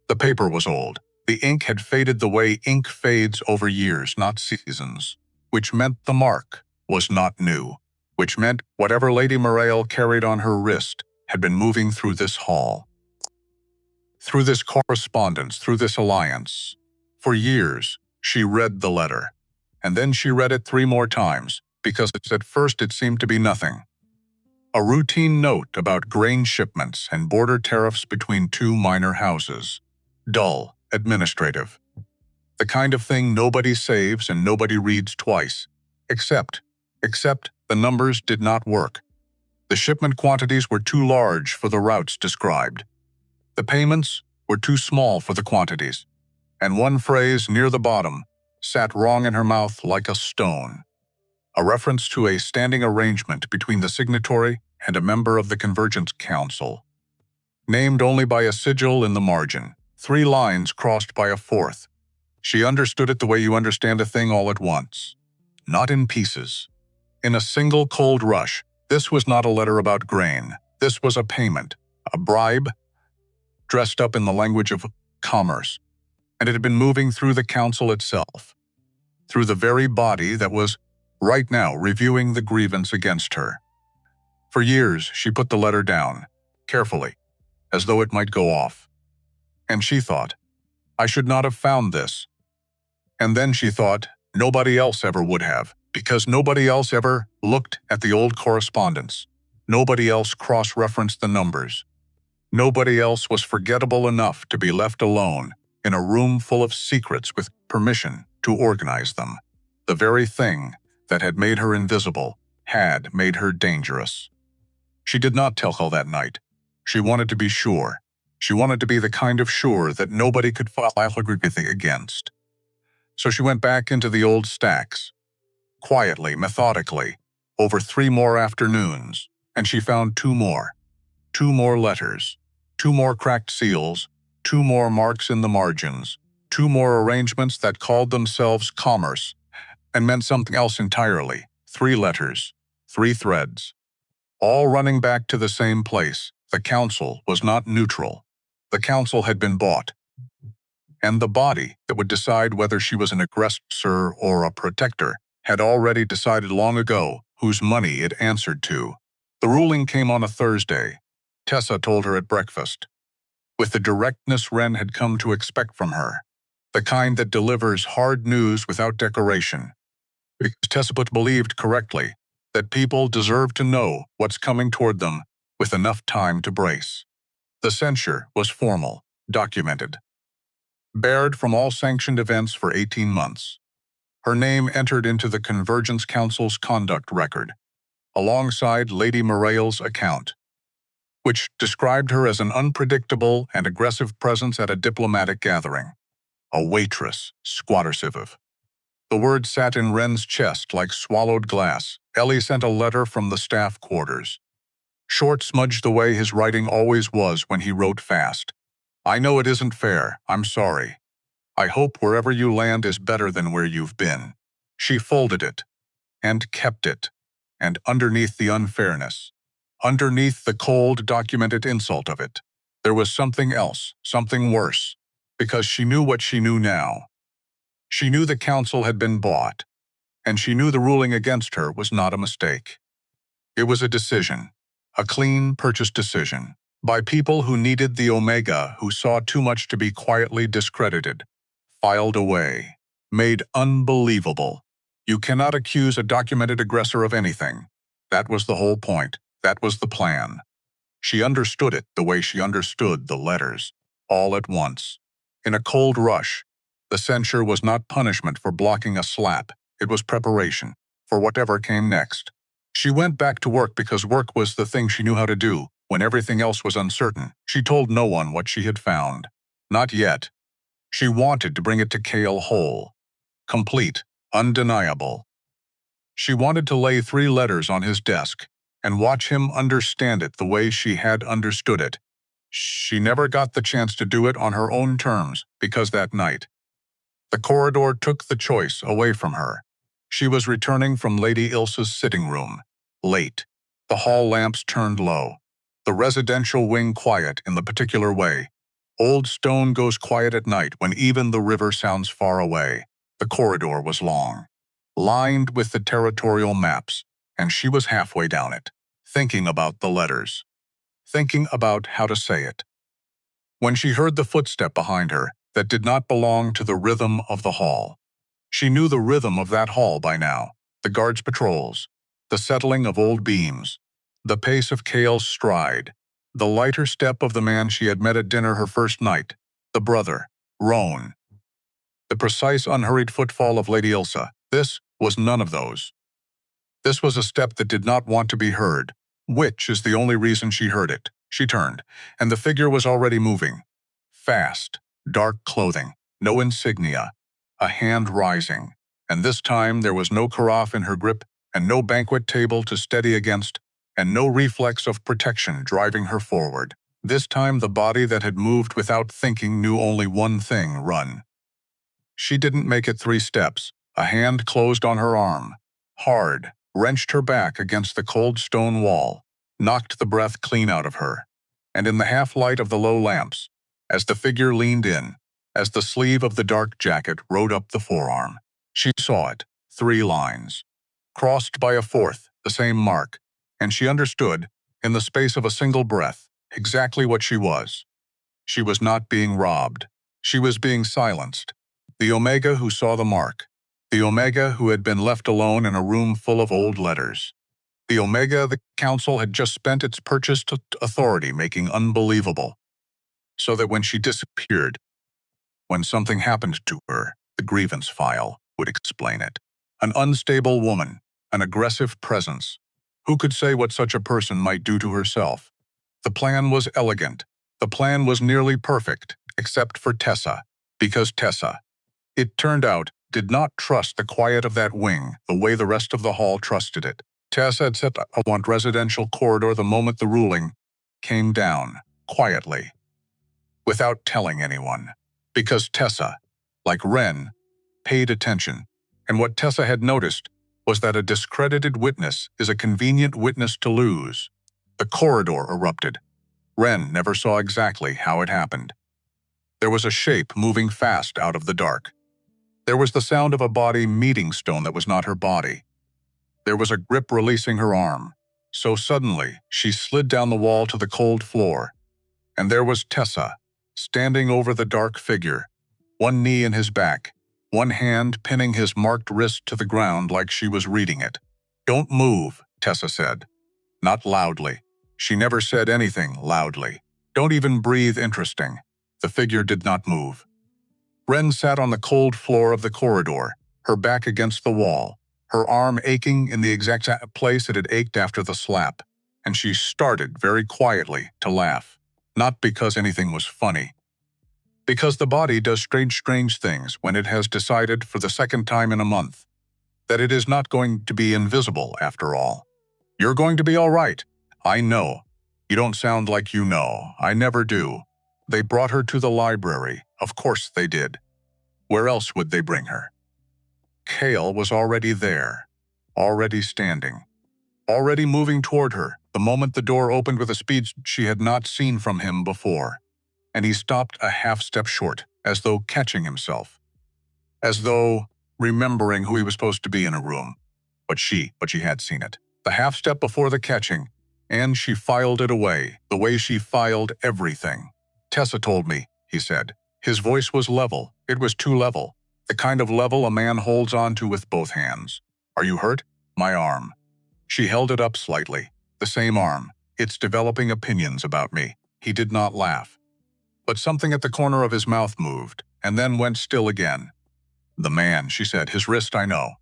The paper was old. The ink had faded the way ink fades over years, not seasons, which meant the mark was not new, which meant whatever Lady Muriel carried on her wrist had been moving through this hall, through this correspondence, through this alliance. For years, she read the letter, and then she read it 3 more times, because at first it seemed to be nothing. A routine note about grain shipments and border tariffs between 2 minor houses. Dull, administrative. The kind of thing nobody saves and nobody reads twice. Except the numbers did not work. The shipment quantities were too large for the routes described. The payments were too small for the quantities. And one phrase near the bottom sat wrong in her mouth like a stone. A reference to a standing arrangement between the signatory and a member of the Convergence Council, named only by a sigil in the margin, 3 lines crossed by a fourth. She understood it the way you understand a thing all at once, not in pieces. In a single cold rush, this was not a letter about grain. This was a payment, a bribe, dressed up in the language of commerce, and it had been moving through the council itself, through the very body that was, right now, reviewing the grievance against her. For years, she put the letter down, carefully, as though it might go off. And she thought, I should not have found this. And then she thought, nobody else ever would have, because nobody else ever looked at the old correspondence. Nobody else cross-referenced the numbers. Nobody else was forgettable enough to be left alone in a room full of secrets with permission to organize them. The very thing that had made her invisible had made her dangerous. She did not tell Kael that night. She wanted to be sure. She wanted to be the kind of sure that nobody could file anything against. So she went back into the old stacks, quietly, methodically, over 3 more afternoons, and she found 2 more. 2 more letters, 2 more cracked seals, 2 more marks in the margins, 2 more arrangements that called themselves commerce and meant something else entirely. 3 letters, 3 threads, all running back to the same place. The council was not neutral. The council had been bought. And the body that would decide whether she was an aggressor or a protector had already decided long ago whose money it answered to. The ruling came on a Thursday, Tessa told her at breakfast, with the directness Wren had come to expect from her, the kind that delivers hard news without decoration. Because Tessa believed correctly that people deserve to know what's coming toward them with enough time to brace. The censure was formal, documented, barred from all sanctioned events for 18 months. Her name entered into the Convergence Council's conduct record, alongside Lady Muriel's account, which described her as an unpredictable and aggressive presence at a diplomatic gathering. A waitress, squatter civiv. The word sat in Wren's chest like swallowed glass. Ellie sent a letter from the staff quarters. Short, smudged the way his writing always was when he wrote fast. I know it isn't fair. I'm sorry. I hope wherever you land is better than where you've been. She folded it and kept it. And underneath the unfairness, underneath the cold, documented insult of it, there was something else, something worse, because she knew what she knew now. She knew the council had been bought, and she knew the ruling against her was not a mistake. It was a decision, a clean purchase decision, by people who needed the Omega, who saw too much to be quietly discredited, filed away, made unbelievable. You cannot accuse a documented aggressor of anything. That was the whole point. That was the plan. She understood it the way she understood the letters, all at once. In a cold rush, the censure was not punishment for blocking a slap. It was preparation for whatever came next. She went back to work because work was the thing she knew how to do when everything else was uncertain. She told no one what she had found. Not yet. She wanted to bring it to Kael whole, complete, undeniable. She wanted to lay 3 letters on his desk and watch him understand it the way she had understood it. She never got the chance to do it on her own terms because that night, the corridor took the choice away from her. She was returning from Lady Ilsa's sitting room, late. The hall lamps turned low. The residential wing quiet in the particular way. Old Stone goes quiet at night when even the river sounds far away. The corridor was long, lined with the territorial maps, and she was halfway down it, thinking about the letters, thinking about how to say it, when she heard the footstep behind her that did not belong to the rhythm of the hall. She knew the rhythm of that hall by now, the guards' patrols, the settling of old beams, the pace of Kael's stride, the lighter step of the man she had met at dinner her first night, the brother, Roan, the precise unhurried footfall of Lady Ilsa. This was none of those. This was a step that did not want to be heard, which is the only reason she heard it. She turned, and the figure was already moving. Fast, dark clothing, no insignia, a hand rising, and this time there was no carafe in her grip and no banquet table to steady against, and no reflex of protection driving her forward. This time the body that had moved without thinking knew only one thing: run. She didn't make it 3 steps. A hand closed on her arm, hard, wrenched her back against the cold stone wall, knocked the breath clean out of her. And in the half-light of the low lamps, as the figure leaned in, as the sleeve of the dark jacket rode up the forearm, she saw it, 3 lines, crossed by a 4th, the same mark, and she understood, in the space of a single breath, exactly what she was. She was not being robbed. She was being silenced. The Omega who saw the mark. The Omega who had been left alone in a room full of old letters. The Omega the council had just spent its purchased authority making unbelievable. So that when she disappeared, when something happened to her, the grievance file would explain it. An unstable woman, an aggressive presence. Who could say what such a person might do to herself? The plan was elegant. The plan was nearly perfect, except for Tessa, because Tessa, it turned out, did not trust the quiet of that wing the way the rest of the hall trusted it. Tessa had set a want residential corridor the moment the ruling came down, quietly, without telling anyone, because Tessa, like Wren, paid attention, and what Tessa had noticed was that a discredited witness is a convenient witness to lose. The corridor erupted. Wren never saw exactly how it happened. There was a shape moving fast out of the dark. There was the sound of a body meeting stone that was not her body. There was a grip releasing her arm. So suddenly, she slid down the wall to the cold floor. And there was Tessa, standing over the dark figure, one knee in his back, one hand pinning his marked wrist to the ground like she was reading it. "Don't move," Tessa said. Not loudly. She never said anything loudly. "Don't even breathe interesting." The figure did not move. Wren sat on the cold floor of the corridor, her back against the wall, her arm aching in the exact place it had ached after the slap, and she started very quietly to laugh. Not because anything was funny. Because the body does strange things when it has decided for the second time in a month that it is not going to be invisible after all. You're going to be all right. I know. You don't sound like you know. I never do. They brought her to the library. Of course they did. Where else would they bring her? Kael was already there, already standing, already moving toward her the moment the door opened with a speed she had not seen from him before, and he stopped a half step short, as though catching himself, as though remembering who he was supposed to be in a room. But she had seen it, the half step before the catching, and she filed it away, the way she filed everything. Tessa told me, he said. His voice was level. It was too level. The kind of level a man holds on to with both hands. Are you hurt? My arm. She held it up slightly. The same arm. It's developing opinions about me. He did not laugh. But something at the corner of his mouth moved, and then went still again. The man, she said, his wrist, I know.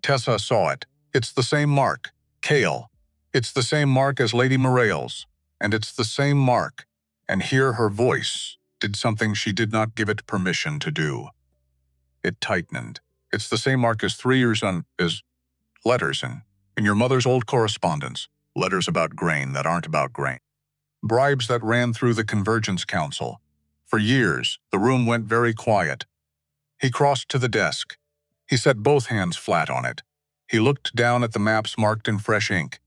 Tessa saw it. It's the same mark. Kael. It's the same mark as Lady Morale's. And it's the same mark. And here her voice did something she did not give it permission to do. It tightened. It's the same mark as 3 years on as letters in your mother's old correspondence. Letters about grain that aren't about grain. Bribes that ran through the Convergence Council. For years, the room went very quiet. He crossed to the desk. He set both hands flat on it. He looked down at the maps marked in fresh ink.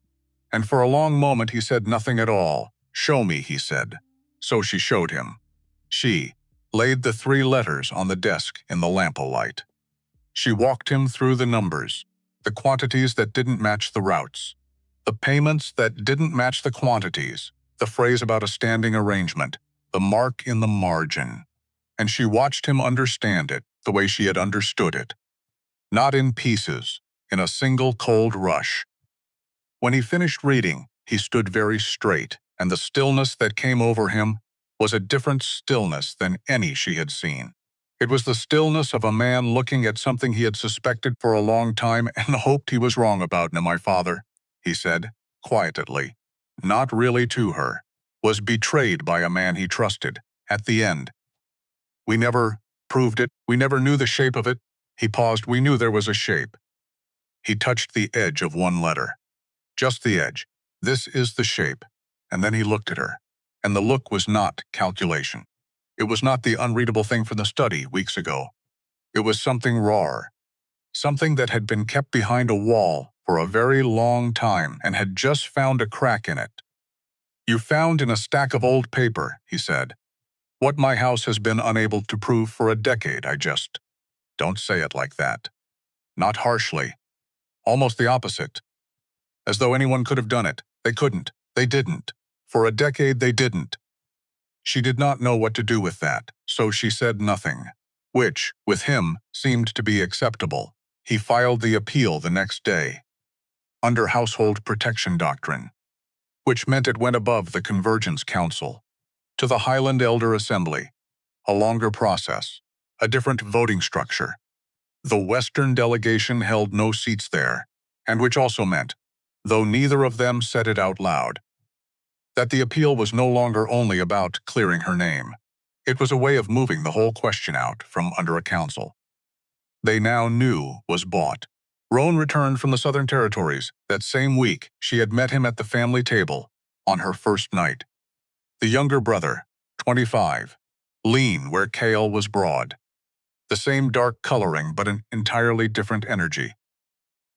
And for a long moment he said nothing at all. Show me, he said. So she showed him. She laid the 3 letters on the desk in the lamplight. She walked him through the numbers, the quantities that didn't match the routes, the payments that didn't match the quantities, the phrase about a standing arrangement, the mark in the margin. And she watched him understand it the way she had understood it. Not in pieces, in a single cold rush. When he finished reading, he stood very straight, and the stillness that came over him was a different stillness than any she had seen. It was the stillness of a man looking at something he had suspected for a long time and hoped he was wrong about. "No, my father," he said, quietly, not really to her, was betrayed by a man he trusted. At the end, we never proved it. We never knew the shape of it. He paused. We knew there was a shape. He touched the edge of one letter. Just the edge. This is the shape. And then he looked at her. And the look was not calculation. It was not the unreadable thing from the study weeks ago. It was something raw. Something that had been kept behind a wall for a very long time and had just found a crack in it. "You found in a stack of old paper," he said. "What my house has been unable to prove for a decade. I just..." "Don't say it like that." Not harshly. Almost the opposite. As though anyone could have done it. They couldn't. They didn't. For a decade they didn't. She did not know what to do with that, so she said nothing, which, with him, seemed to be acceptable. He filed the appeal the next day, under Household Protection Doctrine, which meant it went above the Convergence Council, to the Highland Elder Assembly, a longer process, a different voting structure. The Western delegation held no seats there, and which also meant, though neither of them said it out loud, that the appeal was no longer only about clearing her name. It was a way of moving the whole question out from under a council they now knew was bought. Roan returned from the Southern Territories. That same week, she had met him at the family table, on her first night. The younger brother, 25, lean where Kael was broad. The same dark coloring but an entirely different energy.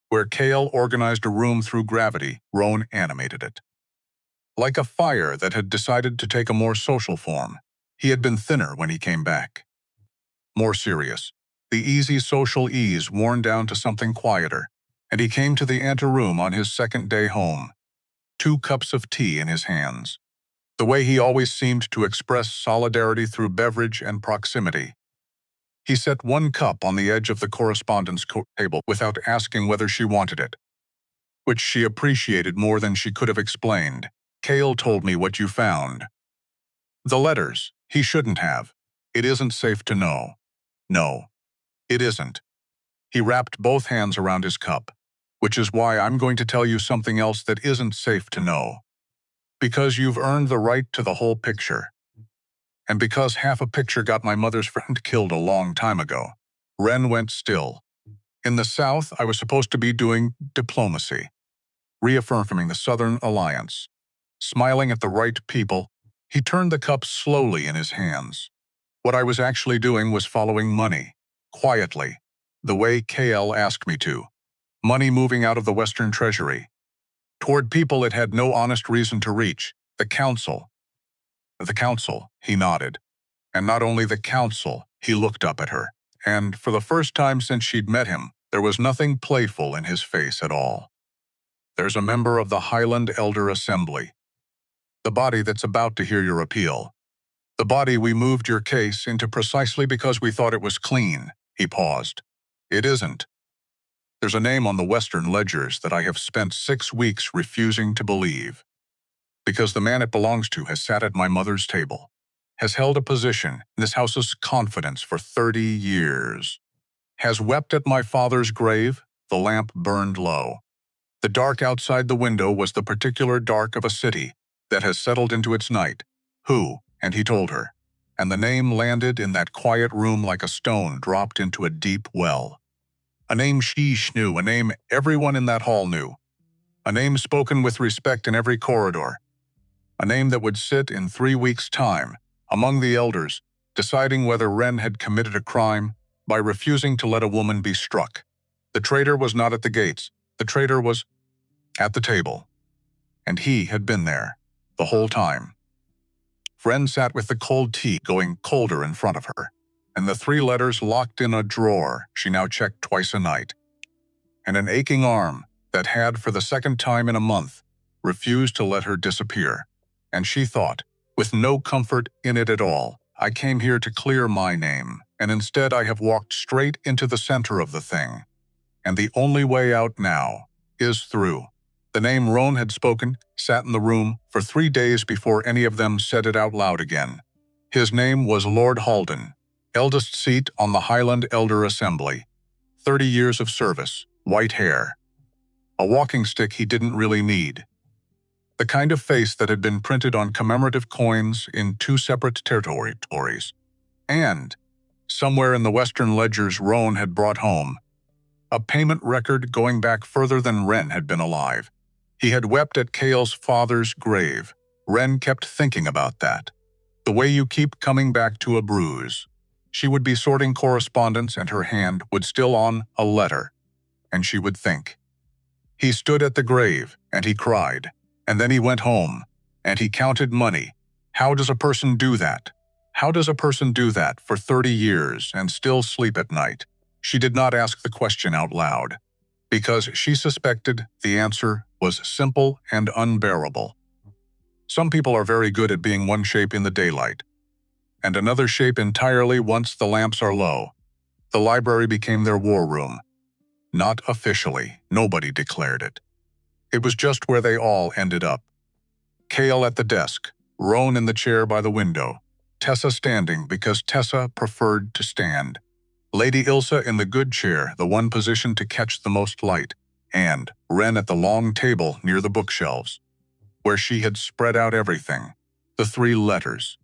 Where Kael organized a room through gravity, Roan animated it. Like a fire that had decided to take a more social form, he had been thinner when he came back. More serious, the easy social ease worn down to something quieter, and he came to the anteroom on his second day home, 2 cups of tea in his hands. The way he always seemed to express solidarity through beverage and proximity. He set 1 cup on the edge of the correspondence table without asking whether she wanted it, which she appreciated more than she could have explained. "Kael told me what you found." "The letters. He shouldn't have. It isn't safe to know." "No, it isn't." He wrapped both hands around his cup, "which is why I'm going to tell you something else that isn't safe to know. Because you've earned the right to the whole picture. And because half a picture got my mother's friend killed a long time ago, Ren went still. In the South, I was supposed to be doing diplomacy, reaffirming the Southern alliance. Smiling at the right people, he turned the cup slowly in his hands. What I was actually doing was following money, quietly, the way Kael asked me to. Money moving out of the Western Treasury, toward people it had no honest reason to reach, the council. The council, he nodded. And not only the council, he looked up at her. And for the first time since she'd met him, there was nothing playful in his face at all. There's a member of the Highland Elder Assembly. The body that's about to hear your appeal. The body we moved your case into precisely because we thought it was clean. He paused. It isn't. There's a name on the Western ledgers that I have spent 6 weeks refusing to believe. Because the man it belongs to has sat at my mother's table, has held a position in this house's confidence for 30 years, has wept at my father's grave. The lamp burned low. The dark outside the window was the particular dark of a city that has settled into its night. Who? And he told her. And the name landed in that quiet room like a stone dropped into a deep well. A name she knew, a name everyone in that hall knew. A name spoken with respect in every corridor. A name that would sit in 3 weeks' time, among the elders, deciding whether Ren had committed a crime by refusing to let a woman be struck. The traitor was not at the gates. The traitor was at the table. And he had been there, the whole time. Ren sat with the cold tea going colder in front of her, and the 3 letters locked in a drawer she now checked twice a night. And an aching arm that had, for the second time in a month, refused to let her disappear. And she thought, with no comfort in it at all, I came here to clear my name, and instead I have walked straight into the center of the thing. And the only way out now is through. The name Roan had spoken sat in the room for 3 days before any of them said it out loud again. His name was Lord Halden, eldest seat on the Highland Elder Assembly. 30 years of service, white hair. A walking stick he didn't really need. The kind of face that had been printed on commemorative coins in 2 separate territories. And, somewhere in the Western ledgers Roan had brought home, a payment record going back further than Ren had been alive. He had wept at Kael's father's grave. Ren kept thinking about that. The way you keep coming back to a bruise. She would be sorting correspondence and her hand would still on a letter, and she would think. He stood at the grave, and he cried. And then he went home, and he counted money. How does a person do that? How does a person do that for 30 years and still sleep at night? She did not ask the question out loud, because she suspected the answer was simple and unbearable. Some people are very good at being one shape in the daylight, and another shape entirely once the lamps are low. The library became their war room. Not officially, nobody declared it. It was just where they all ended up. Kael at the desk, Roan in the chair by the window, Tessa standing because Tessa preferred to stand, Lady Ilsa in the good chair, the one positioned to catch the most light, and Ren at the long table near the bookshelves, where she had spread out everything, the 3 letters,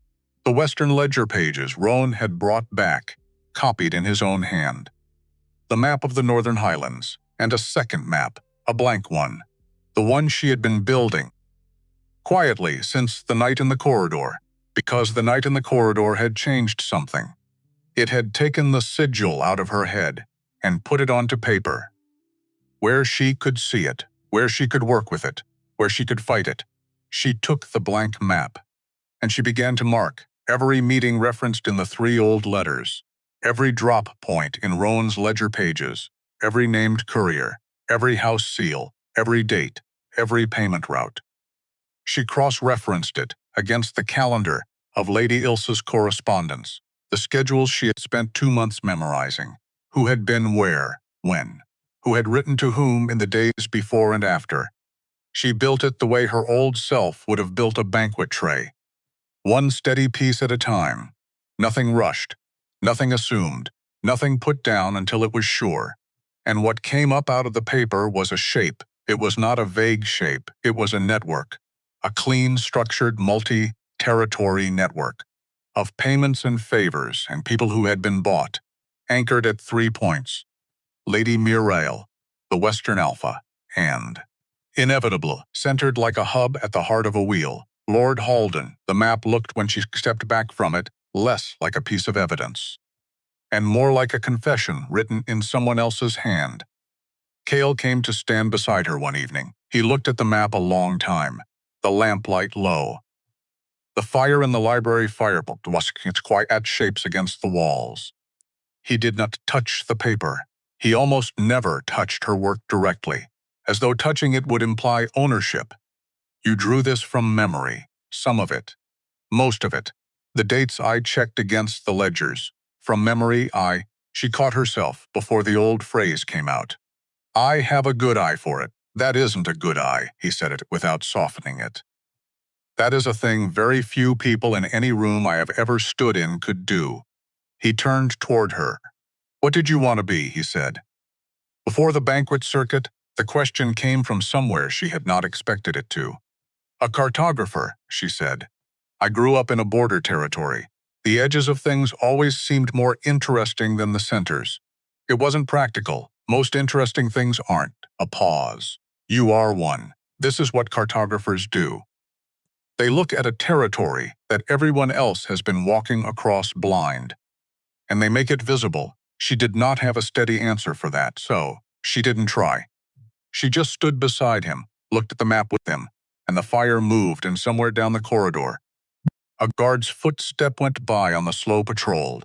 the Western ledger pages Roan had brought back, copied in his own hand, the map of the Northern Highlands, and a second map, a blank one, the one she had been building, quietly since the night in the corridor, because the night in the corridor had changed something. It had taken the sigil out of her head and put it onto paper, where she could see it, where she could work with it, where she could fight it. She took the blank map, and she began to mark every meeting referenced in the 3 old letters, every drop point in Roan's ledger pages, every named courier, every house seal, every date, every payment route. She cross-referenced it against the calendar of Lady Ilsa's correspondence, the schedules she had spent 2 months memorizing, who had been where, when, who had written to whom in the days before and after. She built it the way her old self would have built a banquet tray, one steady piece at a time, nothing rushed, nothing assumed, nothing put down until it was sure. And what came up out of the paper was a shape. It was not a vague shape, it was a network, a clean, structured, multi-territory network. of payments and favors and people who had been bought, anchored at 3 points: Lady Mirail, the Western Alpha, and inevitable, centered like a hub at the heart of a wheel. Lord Halden, the map looked when she stepped back from it, less like a piece of evidence, and more like a confession written in someone else's hand. Kael came to stand beside her one evening. He looked at the map a long time, the lamplight low. The fire in the library firebolt was its quiet shapes against the walls. He did not touch the paper. He almost never touched her work directly, as though touching it would imply ownership. You drew this from memory, some of it, most of it. The dates I checked against the ledgers. From memory, she caught herself before the old phrase came out. I have a good eye for it. That isn't a good eye, he said it without softening it. That is a thing very few people in any room I have ever stood in could do. He turned toward her. What did you want to be, he said. Before the banquet circuit, the question came from somewhere she had not expected it to. A cartographer, she said. I grew up in a border territory. The edges of things always seemed more interesting than the centers. It wasn't practical. Most interesting things aren't. A pause. You are one. This is what cartographers do. They look at a territory that everyone else has been walking across blind, and they make it visible. She did not have a steady answer for that, so she didn't try. She just stood beside him, looked at the map with him, and the fire moved, and somewhere down the corridor, a guard's footstep went by on the slow patrol.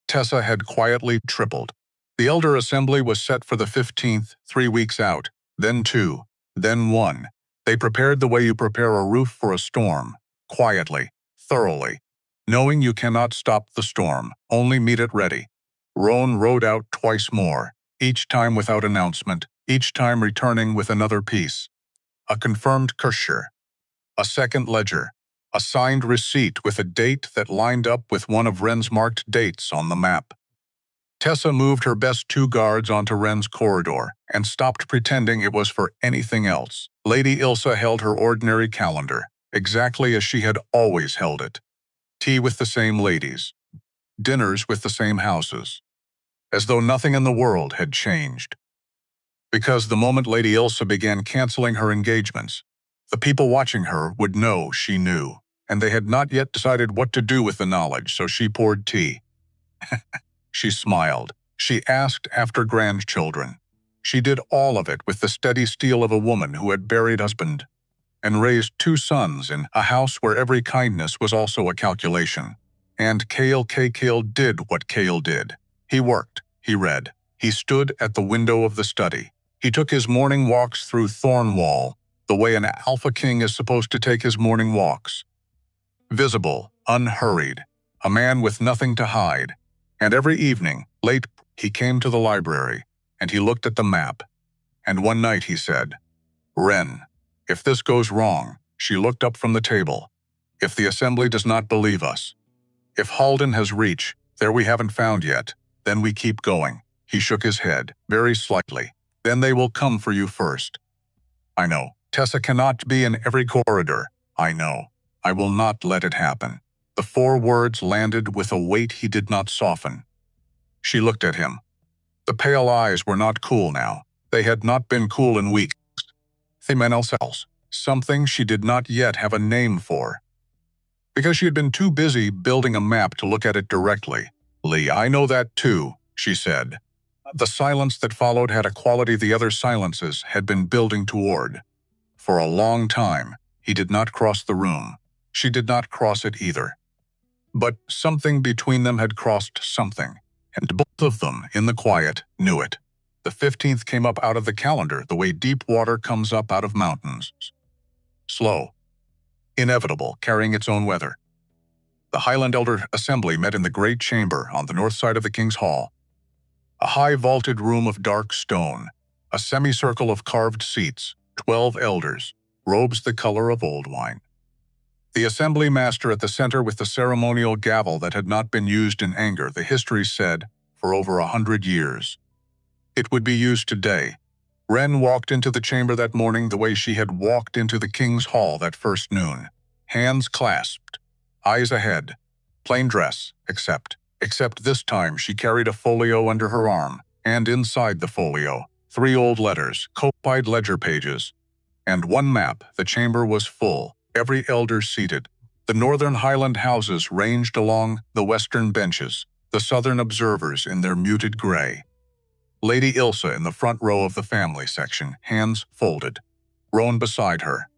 Tessa had quietly tripled. The Elder Assembly was set for the 15th, 3 weeks out, then 2, then 1. They prepared the way you prepare a roof for a storm, quietly, thoroughly, knowing you cannot stop the storm, only meet it ready. Roan rode out twice more, each time without announcement, each time returning with another piece. A confirmed Kirscher, a second ledger, a signed receipt with a date that lined up with one of Wren's marked dates on the map. Tessa moved her best 2 guards onto Wren's corridor and stopped pretending it was for anything else. Lady Ilsa held her ordinary calendar, exactly as she had always held it. Tea with the same ladies. Dinners with the same houses. As though nothing in the world had changed. Because the moment Lady Ilsa began canceling her engagements, the people watching her would know she knew, and they had not yet decided what to do with the knowledge, so she poured tea. She smiled. She asked after grandchildren. She did all of it with the steady steel of a woman who had buried husband and raised 2 sons in a house where every kindness was also a calculation. And Kael did what Kael did. He worked, he read, he stood at the window of the study. He took his morning walks through Thornwall, the way an alpha king is supposed to take his morning walks. Visible, unhurried, a man with nothing to hide. And every evening, late, he came to the library, and he looked at the map. And one night he said, Wren, if this goes wrong, she looked up from the table. If the assembly does not believe us, if Halden has reached, there we haven't found yet, then we keep going. He shook his head, very slightly. Then they will come for you first. I know. Tessa cannot be in every corridor. I know. I will not let it happen. The 4 words landed with a weight he did not soften. She looked at him. The pale eyes were not cool now. They had not been cool in weeks. They meant else, something she did not yet have a name for. Because she had been too busy building a map to look at it directly. Lee, I know that too, she said. The silence that followed had a quality the other silences had been building toward. For a long time, he did not cross the room. She did not cross it either. But something between them had crossed something, and both of them, in the quiet, knew it. The 15th came up out of the calendar the way deep water comes up out of mountains. Slow. Inevitable, carrying its own weather. The Highland Elder Assembly met in the great chamber on the north side of the King's Hall. A high vaulted room of dark stone, a semicircle of carved seats, 12 elders, robes the color of old wine. The assembly master at the center with the ceremonial gavel that had not been used in anger, the history said, for over 100 years. It would be used today. Wren walked into the chamber that morning the way she had walked into the King's Hall that first noon. Hands clasped, eyes ahead. Plain dress, except this time she carried a folio under her arm, and inside the folio, 3 old letters, copied ledger pages, and 1 map. The chamber was full, every elder seated. The northern Highland houses ranged along the western benches, the southern observers in their muted gray. Lady Ilsa in the front row of the family section, hands folded. Roan beside her.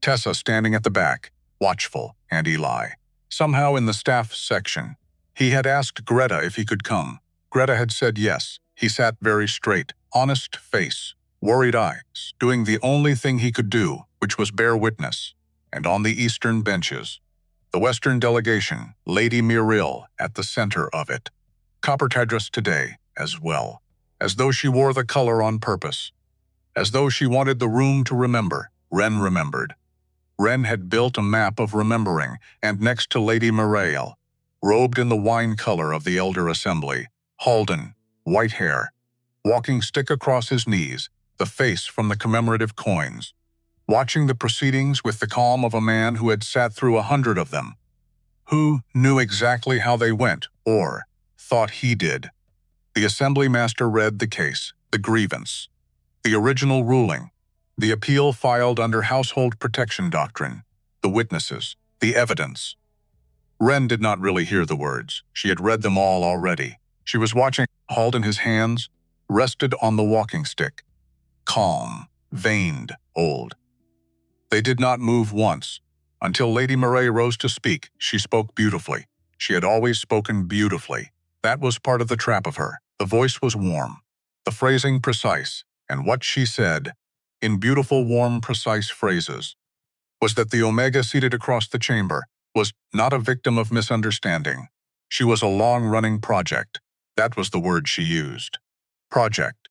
Tessa standing at the back, watchful, and Eli. Somehow in the staff section, he had asked Greta if he could come. Greta had said yes. He sat very straight, honest face, worried eyes, doing the only thing he could do, which was bear witness. And on the eastern benches, the western delegation, Lady Muriel at the center of it. Copper dress today, as well, as though she wore the color on purpose, as though she wanted the room to remember. Wren remembered. Wren had built a map of remembering, and next to Lady Muriel, robed in the wine color of the elder assembly, Halden, white hair, walking stick across his knees, the face from the commemorative coins, watching the proceedings with the calm of a man who had sat through 100 of them, who knew exactly how they went, or thought he did. The assembly master read the case, the grievance, the original ruling, the appeal filed under household protection doctrine, the witnesses, the evidence. Wren did not really hear the words. She had read them all already. She was watching Halden, his hands rested on the walking stick. Calm, veined, old. They did not move once. Until Lady Murray rose to speak, she spoke beautifully. She had always spoken beautifully. That was part of the trap of her. The voice was warm, the phrasing precise, and what she said, in beautiful, warm, precise phrases, was that the Omega seated across the chamber was not a victim of misunderstanding. She was a long-running project. That was the word she used. Project.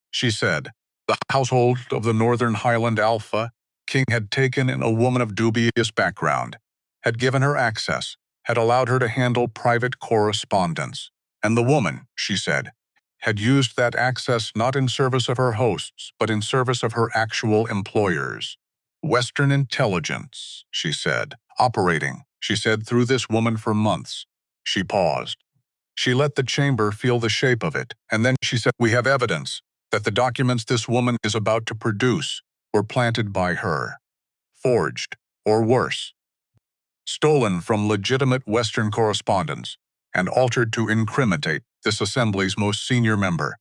She said, the household of the Northern Highland Alpha King had taken in a woman of dubious background, had given her access, had allowed her to handle private correspondence. And the woman, she said, had used that access not in service of her hosts, but in service of her actual employers. Western intelligence, she said, operating, she said, through this woman for months. She paused. She let the chamber feel the shape of it, and then she said, we have evidence that the documents this woman is about to produce were planted by her, forged, or worse, stolen from legitimate Western correspondence, and altered to incriminate this assembly's most senior member.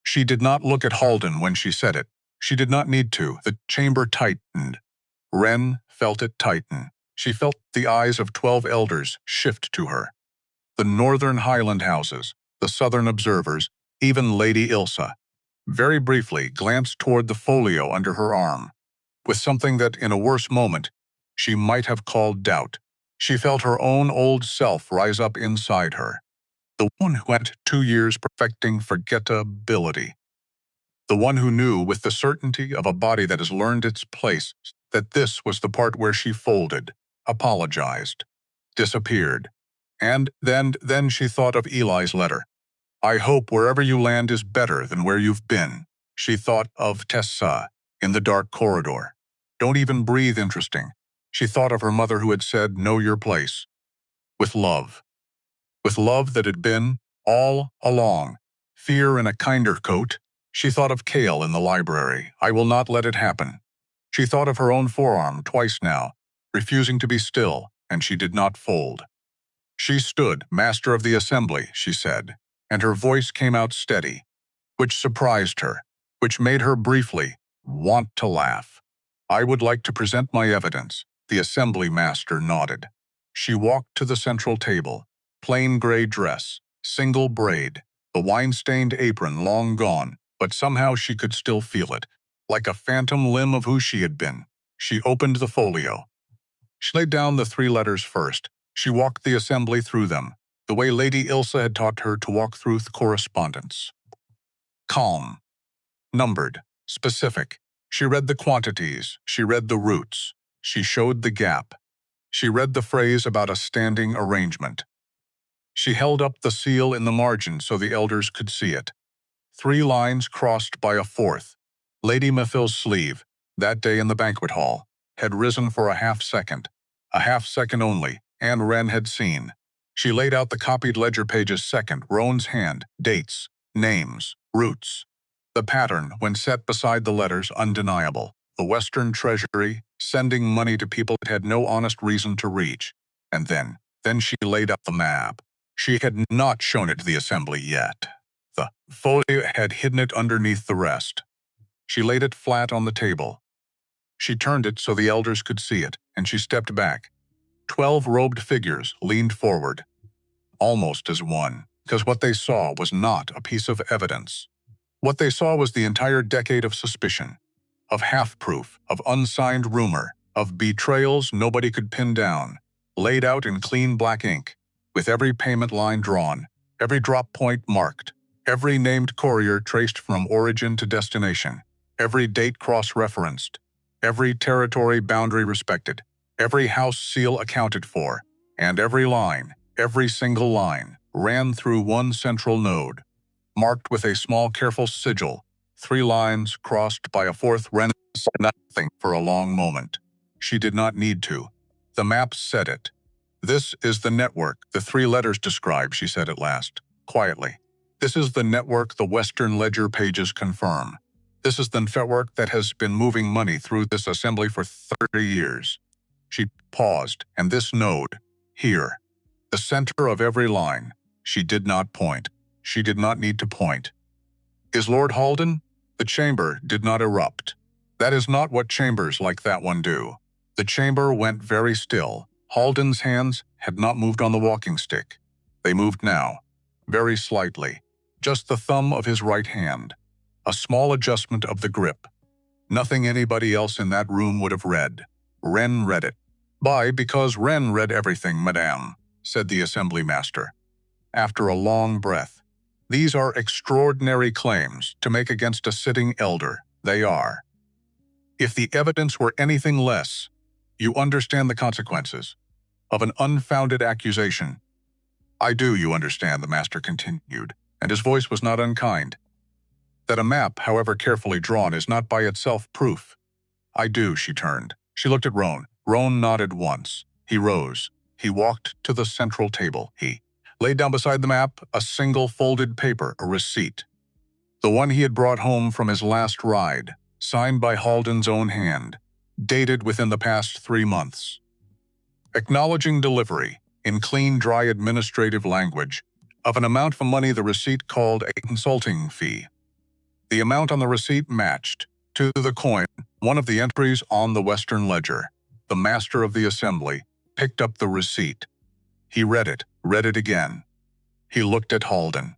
She did not look at Halden when she said it. She did not need to. The chamber tightened. Wren felt it tighten. She felt the eyes of 12 elders shift to her. The northern Highland houses, the southern observers, even Lady Ilsa, very briefly glanced toward the folio under her arm, with something that, in a worse moment, she might have called doubt. She felt her own old self rise up inside her. The one who had 2 years perfecting forgettability. The one who knew with the certainty of a body that has learned its place that this was the part where she folded, apologized, disappeared. And then she thought of Eli's letter. I hope wherever you land is better than where you've been. She thought of Tessa in the dark corridor. Don't even breathe interesting. She thought of her mother who had said, know your place. With love. With love that had been, all along, fear in a kinder coat. She thought of Kael in the library. I will not let it happen. She thought of her own forearm twice now, refusing to be still, and she did not fold. She stood, master of the assembly, she said, and her voice came out steady, which surprised her, which made her briefly want to laugh. I would like to present my evidence. The assembly master nodded. She walked to the central table, plain gray dress, single braid, the wine-stained apron long gone, but somehow she could still feel it, like a phantom limb of who she had been. She opened the folio. She laid down the 3 letters first. She walked the assembly through them, the way Lady Ilsa had taught her to walk through the correspondence. Calm, numbered, specific. She read the quantities. She read the roots. She showed the gap. She read the phrase about a standing arrangement. She held up the seal in the margin so the elders could see it. 3 lines crossed by a 4th. Lady Mathil's sleeve, that day in the banquet hall, had risen for a half second only, and Wren had seen. She laid out the copied ledger pages second, Roan's hand, dates, names, routes. The pattern, when set beside the letters, undeniable. The Western Treasury, sending money to people it had no honest reason to reach. And then she laid out the map. She had not shown it to the assembly yet. The folio had hidden it underneath the rest. She laid it flat on the table. She turned it so the elders could see it, and she stepped back. 12 robed figures leaned forward, almost as one, because what they saw was not a piece of evidence. What they saw was the entire decade of suspicion, of half-proof, of unsigned rumor, of betrayals nobody could pin down, laid out in clean black ink, with every payment line drawn, every drop point marked, every named courier traced from origin to destination, every date cross-referenced, every territory boundary respected, every house seal accounted for, and every single line, ran through one central node, marked with a small careful sigil, 3 lines crossed by a fourth Ren said nothing for a long moment. She did not need to. The map said it. This is the network the 3 letters describe, she said at last, quietly. This is the network the Western ledger pages confirm. This is the network that has been moving money through this assembly for 30 years. She paused, and this node, here, the center of every line, she did not point. She did not need to point. Is Lord Halden? The chamber did not erupt. That is not what chambers like that one do. The chamber went very still. Halden's hands had not moved on the walking stick. They moved now, very slightly, just the thumb of his right hand. A small adjustment of the grip. Nothing anybody else in that room would have read. Wren read it. Because Wren read everything, madame, said the assembly master. After a long breath. These are extraordinary claims to make against a sitting elder. They are. If the evidence were anything less, you understand the consequences of an unfounded accusation. I do, you understand, the master continued, and his voice was not unkind. That a map, however carefully drawn, is not by itself proof. I do, she turned. She looked at Roan. Roan nodded once. He rose. He walked to the central table. He laid down beside the map a single folded paper, a receipt. The one he had brought home from his last ride, signed by Halden's own hand, dated within the past 3 months. Acknowledging delivery, in clean, dry administrative language, of an amount of money the receipt called a consulting fee. The amount on the receipt matched, to the coin, one of the entries on the Western ledger. The master of the assembly picked up the receipt. He read it again. He looked at Halden.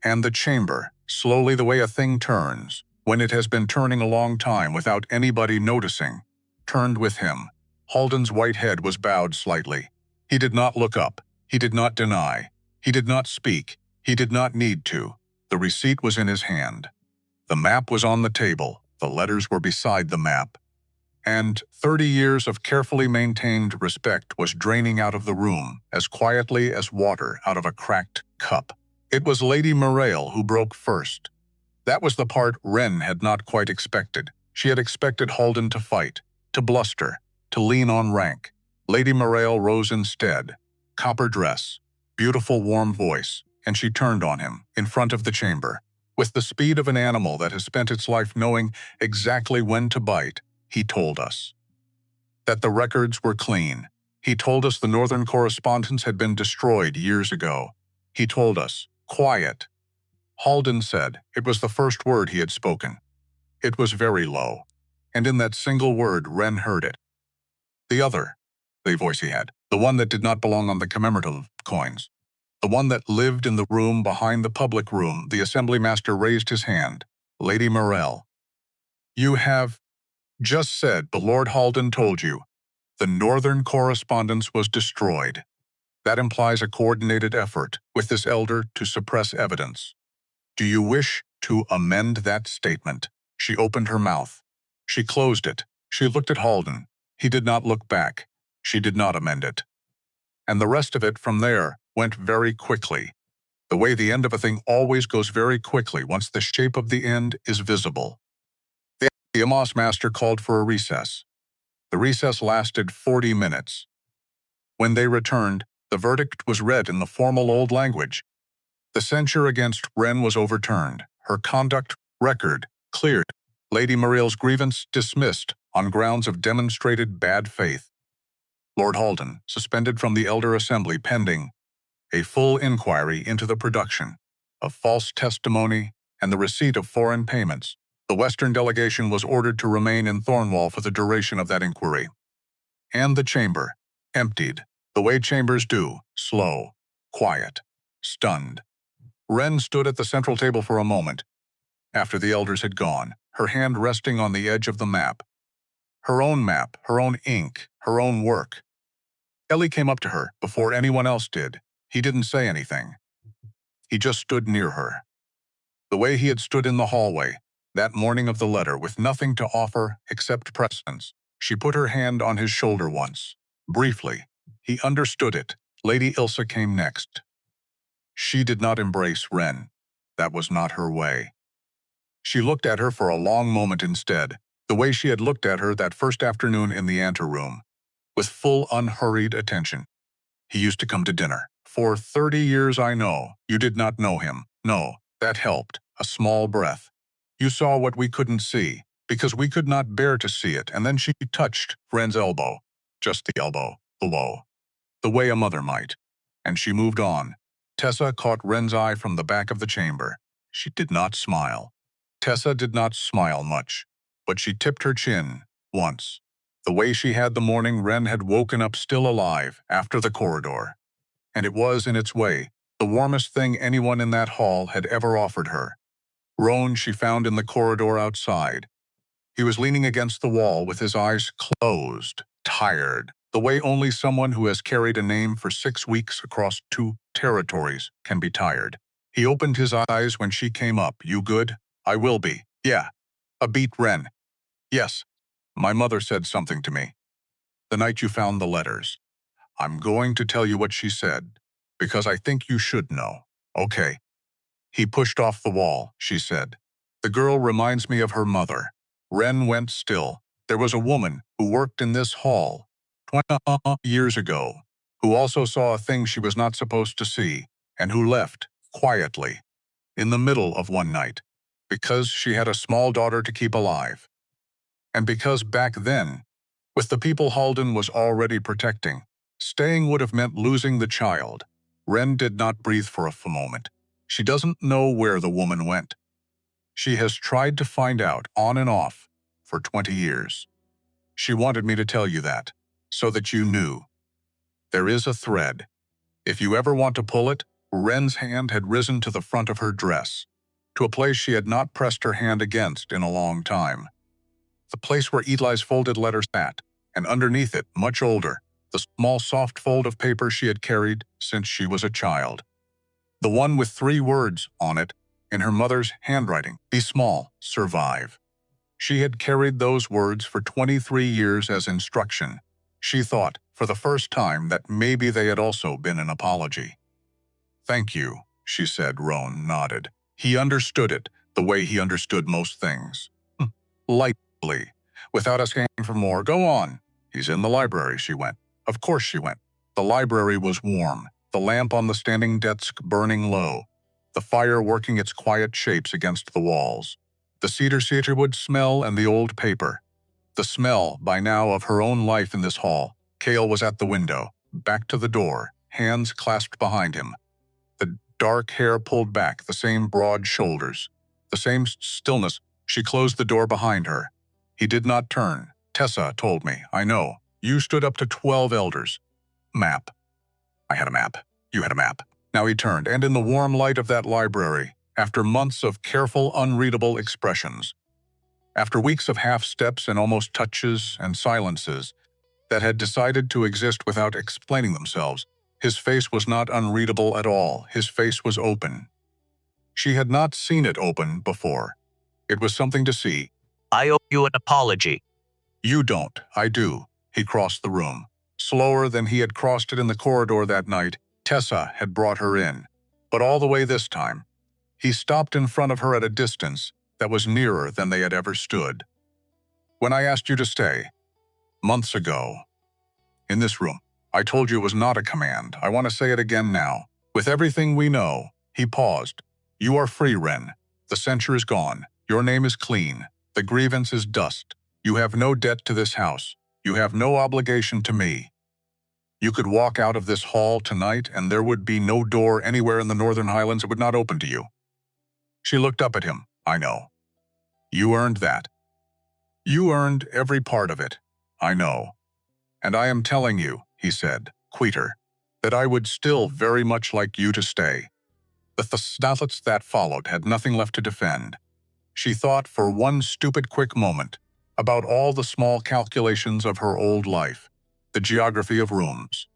And the chamber, slowly the way a thing turns, when it has been turning a long time without anybody noticing, turned with him. Halden's white head was bowed slightly. He did not look up. He did not deny. He did not speak. He did not need to. The receipt was in his hand. The map was on the table. The letters were beside the map. And 30 years of carefully maintained respect was draining out of the room as quietly as water out of a cracked cup. It was Lady Morale who broke first. That was the part Wren had not quite expected. She had expected Halden to fight, to bluster, to lean on rank. Lady Morale rose instead. Copper dress, beautiful warm voice, and she turned on him, in front of the chamber. With the speed of an animal that has spent its life knowing exactly when to bite, he told us that the records were clean. He told us the Northern correspondence had been destroyed years ago. He told us, quiet. Halden said it was the first word he had spoken. It was very low, and in that single word Wren heard it. The voice he had, the one that did not belong on the commemorative coins, the one that lived in the room behind the public room. The assembly master raised his hand. Lady Morale, you have just said, but Lord Halden told you, the Northern correspondence was destroyed. That implies a coordinated effort with this elder to suppress evidence. Do you wish to amend that statement? She opened her mouth. She closed it. She looked at Halden. He did not look back. She did not amend it. And the rest of it from there went very quickly. The way the end of a thing always goes very quickly once the shape of the end is visible. The Amos master called for a recess. The recess lasted 40 minutes. When they returned, The verdict was read in the formal old language. The censure against Wren was overturned, her conduct record cleared, Lady Muriel's grievance dismissed on grounds of demonstrated bad faith. Lord Halden suspended from the Elder Assembly pending a full inquiry into the production of false testimony and the receipt of foreign payments. The Western delegation was ordered to remain in Thornwall for the duration of that inquiry. And the chamber, emptied, the way chambers do, slow, quiet, stunned. Wren stood at the central table for a moment, after the elders had gone, her hand resting on the edge of the map. Her own ink, her own work. Ellie came up to her before anyone else did. He didn't say anything. He just stood near her. The way he had stood in the hallway, that morning of the letter, with nothing to offer except presence. She put her hand on his shoulder once. Briefly. He understood it. Lady Ilsa came next. She did not embrace Wren. That was not her way. She looked at her for a long moment instead, the way she had looked at her that first afternoon in the anteroom, with full, unhurried attention. He used to come to dinner. For 30 years I know. You did not know him. No, that helped. A small breath. You saw what we couldn't see, because we could not bear to see it, and then she touched Wren's elbow. Just the elbow, below. The way a mother might. And she moved on. Tessa caught Wren's eye from the back of the chamber. She did not smile. Tessa did not smile much, but she tipped her chin, once. The way she had the morning Wren had woken up still alive, after the corridor. And it was, in its way, the warmest thing anyone in that hall had ever offered her. Roan she found in the corridor outside. He was leaning against the wall with his eyes closed, tired, the way only someone who has carried a name for 6 weeks across 2 territories can be tired. He opened his eyes when she came up. You good? I will be. Yeah. A beat Wren. Yes. My mother said something to me. The night you found the letters. I'm going to tell you what she said, because I think you should know. Okay. He pushed off the wall, she said. The girl reminds me of her mother. Wren went still. There was a woman who worked in this hall 20 years ago, who also saw a thing she was not supposed to see, and who left, quietly, in the middle of one night, because she had a small daughter to keep alive. And because back then, with the people Halden was already protecting, staying would have meant losing the child. Wren did not breathe for a moment. She doesn't know where the woman went. She has tried to find out, on and off, for 20 years. She wanted me to tell you that, so that you knew. There is a thread. If you ever want to pull it, Wren's hand had risen to the front of her dress, to a place she had not pressed her hand against in a long time. The place where Eli's folded letter sat, and underneath it, much older, the small soft fold of paper she had carried since she was a child. The one with 3 words on it, in her mother's handwriting, be small, survive. She had carried those words for 23 years as instruction. She thought, for the first time, that maybe they had also been an apology. Thank you, she said. Roan nodded. He understood it, the way he understood most things. Lightly, without asking for more. Go on. He's in the library, she went. Of course she went. The library was warm, the lamp on the standing desk burning low, the fire working its quiet shapes against the walls, the cedarwood smell and the old paper. The smell, by now, of her own life in this hall. Kael was at the window, back to the door, hands clasped behind him. The dark hair pulled back, the same broad shoulders, the same stillness. She closed the door behind her. He did not turn. Tessa told me, I know. You stood up to 12 elders. Map. I had a map. You had a map. Now he turned, and in the warm light of that library, after months of careful, unreadable expressions, after weeks of half-steps and almost touches and silences that had decided to exist without explaining themselves, his face was not unreadable at all. His face was open. She had not seen it open before. It was something to see. I owe you an apology. You don't. I do. He crossed the room. Slower than he had crossed it in the corridor that night, Tessa had brought her in. But all the way this time, he stopped in front of her at a distance that was nearer than they had ever stood. When I asked you to stay, months ago, in this room, I told you it was not a command. I want to say it again now. With everything we know, he paused. You are free, Wren. The censure is gone. Your name is clean. The grievance is dust. You have no debt to this house. You have no obligation to me. You could walk out of this hall tonight and there would be no door anywhere in the Northern Highlands that would not open to you. She looked up at him. I know. You earned that. You earned every part of it. I know. And I am telling you, he said, Queeter, that I would still very much like you to stay. The thoughts that followed had nothing left to defend. She thought for one stupid quick moment about all the small calculations of her old life, the geography of rooms,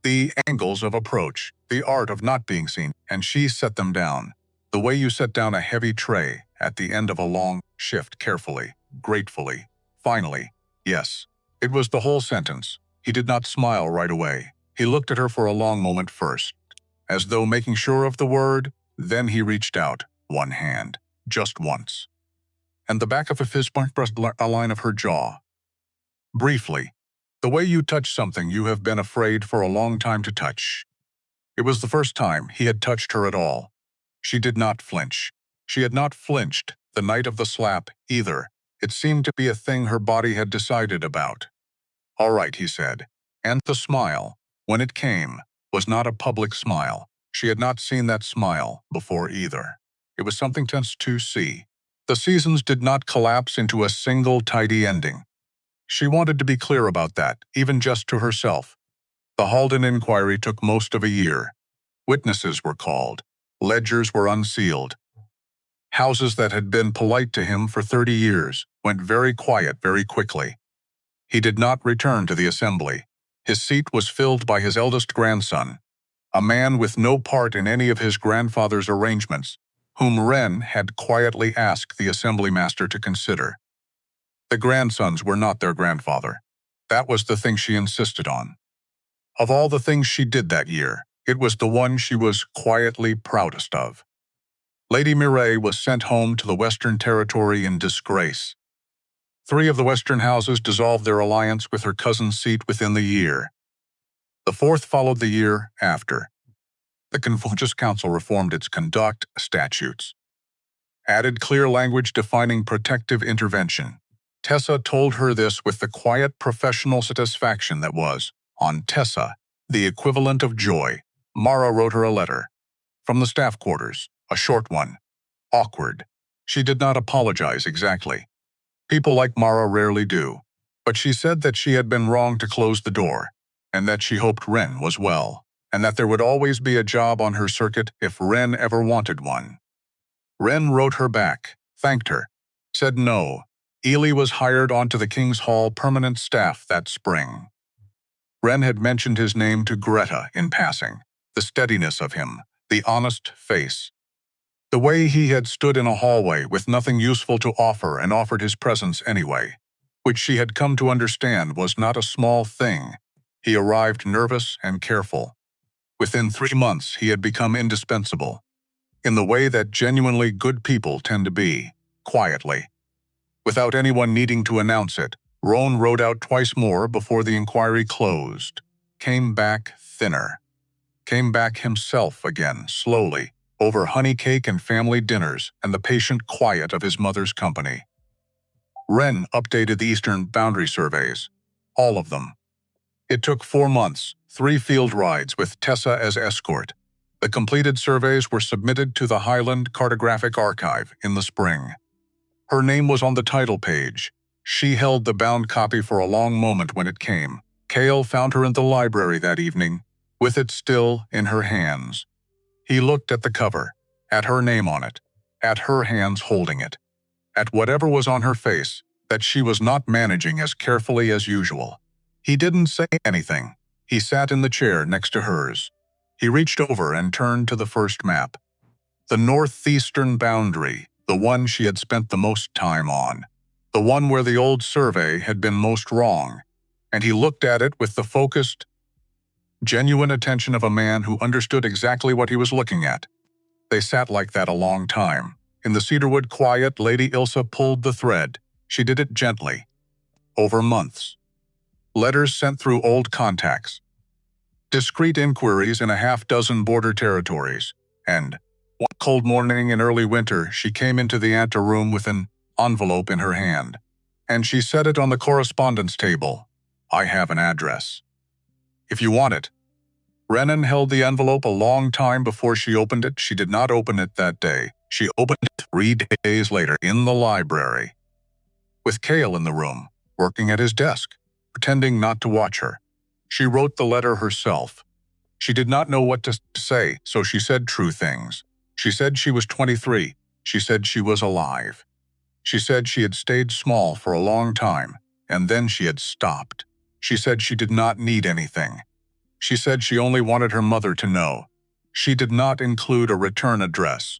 the angles of approach, the art of not being seen, and she set them down, the way you set down a heavy tray at the end of a long shift, carefully, gratefully. Finally, yes, it was the whole sentence. He did not smile right away. He looked at her for a long moment first, as though making sure of the word, then he reached out, one hand, just once, and the back of his fist brushed a line of her jaw. Briefly, the way you touch something you have been afraid for a long time to touch. It was the first time he had touched her at all. She did not flinch. She had not flinched the night of the slap either. It seemed to be a thing her body had decided about. All right, he said. And the smile, when it came, was not a public smile. She had not seen that smile before either. It was something tense to see. The seasons did not collapse into a single tidy ending. She wanted to be clear about that, even just to herself. The Halden inquiry took most of a year. Witnesses were called. Ledgers were unsealed. Houses that had been polite to him for 30 years went very quiet very quickly. He did not return to the assembly. His seat was filled by his eldest grandson, a man with no part in any of his grandfather's arrangements, whom Wren had quietly asked the assembly master to consider. The grandsons were not their grandfather. That was the thing she insisted on. Of all the things she did that year, it was the one she was quietly proudest of. Lady Mireille was sent home to the Western Territory in disgrace. 3 of the Western houses dissolved their alliance with her cousin's seat within the year. The 4th followed the year after. The Confucius Council reformed its conduct statutes, added clear language defining protective intervention. Tessa told her this with the quiet professional satisfaction that was, on Tessa, the equivalent of joy. Mara wrote her a letter. From the staff quarters, a short one. Awkward. She did not apologize exactly. People like Mara rarely do. But she said that she had been wrong to close the door, and that she hoped Wren was well, and that there would always be a job on her circuit if Wren ever wanted one. Wren wrote her back, thanked her, said no. Ely was hired onto the King's Hall permanent staff that spring. Wren had mentioned his name to Greta in passing, the steadiness of him, the honest face. The way he had stood in a hallway with nothing useful to offer and offered his presence anyway, which she had come to understand was not a small thing. He arrived nervous and careful. Within 3 months he had become indispensable, in the way that genuinely good people tend to be, quietly. Without anyone needing to announce it, Roan rode out twice more before the inquiry closed. Came back thinner. Came back himself again, slowly, over honey cake and family dinners and the patient quiet of his mother's company. Wren updated the Eastern boundary surveys. All of them. It took 4 months, 3 field rides with Tessa as escort. The completed surveys were submitted to the Highland Cartographic Archive in the spring. Her name was on the title page. She held the bound copy for a long moment when it came. Kael found her in the library that evening, with it still in her hands. He looked at the cover, at her name on it, at her hands holding it, at whatever was on her face that she was not managing as carefully as usual. He didn't say anything. He sat in the chair next to hers. He reached over and turned to the first map. The northeastern boundary, the one she had spent the most time on, the one where the old survey had been most wrong, and he looked at it with the focused, genuine attention of a man who understood exactly what he was looking at. They sat like that a long time. In the cedarwood quiet, Lady Ilsa pulled the thread. She did it gently. Over months. Letters sent through old contacts. discreet inquiries in a half-dozen border territories, and one cold morning in early winter, she came into the anteroom with an envelope in her hand, and she set it on the correspondence table. "I have an address, if you want it." Renan held the envelope a long time before she opened it. She did not open it that day. She opened it 3 days later in the library, with Kael in the room, working at his desk, pretending not to watch her. She wrote the letter herself. She did not know what to say, so she said true things. She said she was 23. She said she was alive. She said she had stayed small for a long time, and then she had stopped. She said she did not need anything. She said she only wanted her mother to know. She did not include a return address.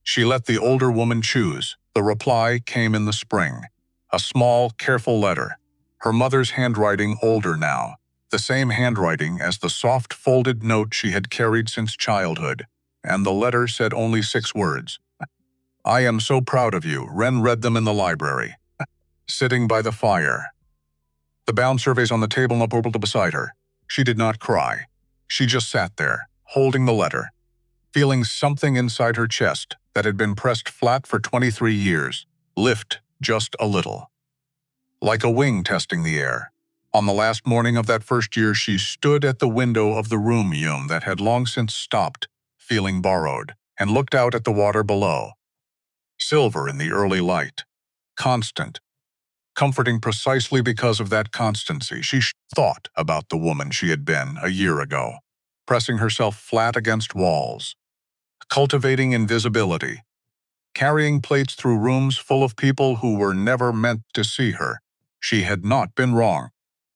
She let the older woman choose. The reply came in the spring. A small, careful letter. Her mother's handwriting, older now. The same handwriting as the soft folded note she had carried since childhood. And the letter said only 6 words. "I am so proud of you." Ren read them in the library, sitting by the fire. The bound surveys on the table beside her. She did not cry. She just sat there, holding the letter, feeling something inside her chest that had been pressed flat for 23 years, lift just a little. Like a wing testing the air. On the last morning of that first year, she stood at the window of the room that had long since stopped, feeling borrowed, and looked out at the water below. Silver in the early light. Constant. Comforting precisely because of that constancy. She thought about the woman she had been a year ago, pressing herself flat against walls, cultivating invisibility, carrying plates through rooms full of people who were never meant to see her. She had not been wrong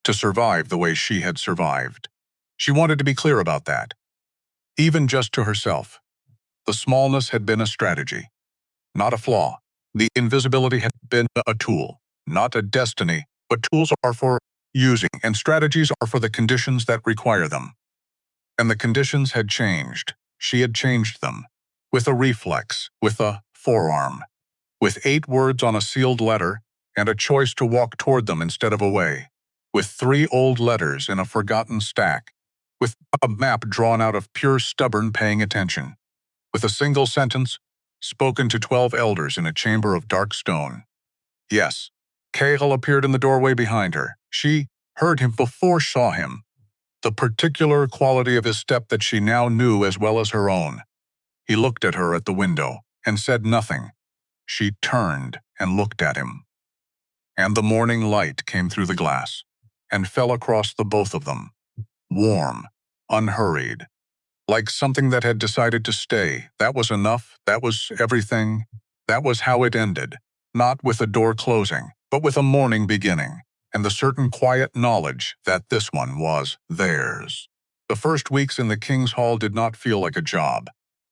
to survive the way she had survived. She wanted to be clear about that, even just to herself. The smallness had been a strategy, not a flaw. The invisibility had been a tool, not a destiny, but tools are for using, and strategies are for the conditions that require them. And the conditions had changed. She had changed them. With a reflex, with a forearm, with 8 words on a sealed letter, and a choice to walk toward them instead of away, with 3 old letters in a forgotten stack, with a map drawn out of pure stubborn paying attention, with a single sentence spoken to 12 elders in a chamber of dark stone. Yes, Kael appeared in the doorway behind her. She heard him before she saw him. The particular quality of his step that she now knew as well as her own. He looked at her at the window and said nothing. She turned and looked at him. And the morning light came through the glass and fell across the both of them. Warm, unhurried, like something that had decided to stay. That was enough. That was everything. That was how it ended. Not with a door closing, but with a morning beginning, and the certain quiet knowledge that this one was theirs. The first weeks in the King's Hall did not feel like a job.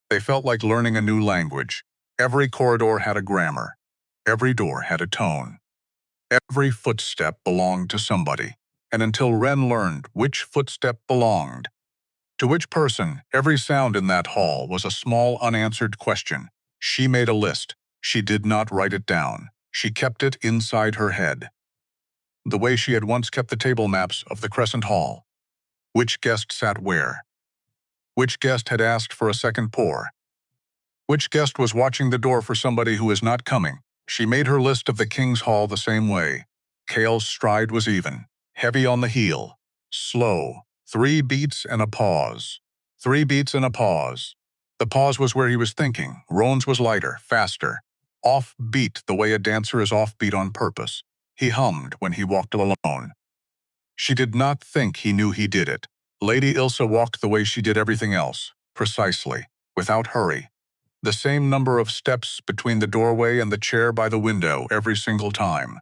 They felt like learning a new language. Every corridor had a grammar. Every door had a tone. Every footstep belonged to somebody. And until Ren learned which footstep belonged to which person, every sound in that hall was a small unanswered question. She made a list. She did not write it down. She kept it inside her head. The way she had once kept the table maps of the Crescent Hall. Which guest sat where? Which guest had asked for a second pour? Which guest was watching the door for somebody who is not coming? She made her list of the King's Hall the same way. Kael's stride was even, heavy on the heel, slow, 3 beats and a pause. 3 beats and a pause. The pause was where he was thinking. Roan's was lighter, faster, off-beat the way a dancer is off-beat on purpose. He hummed when he walked alone. She did not think he knew he did it. Lady Ilsa walked the way she did everything else, precisely, without hurry. The same number of steps between the doorway and the chair by the window every single time.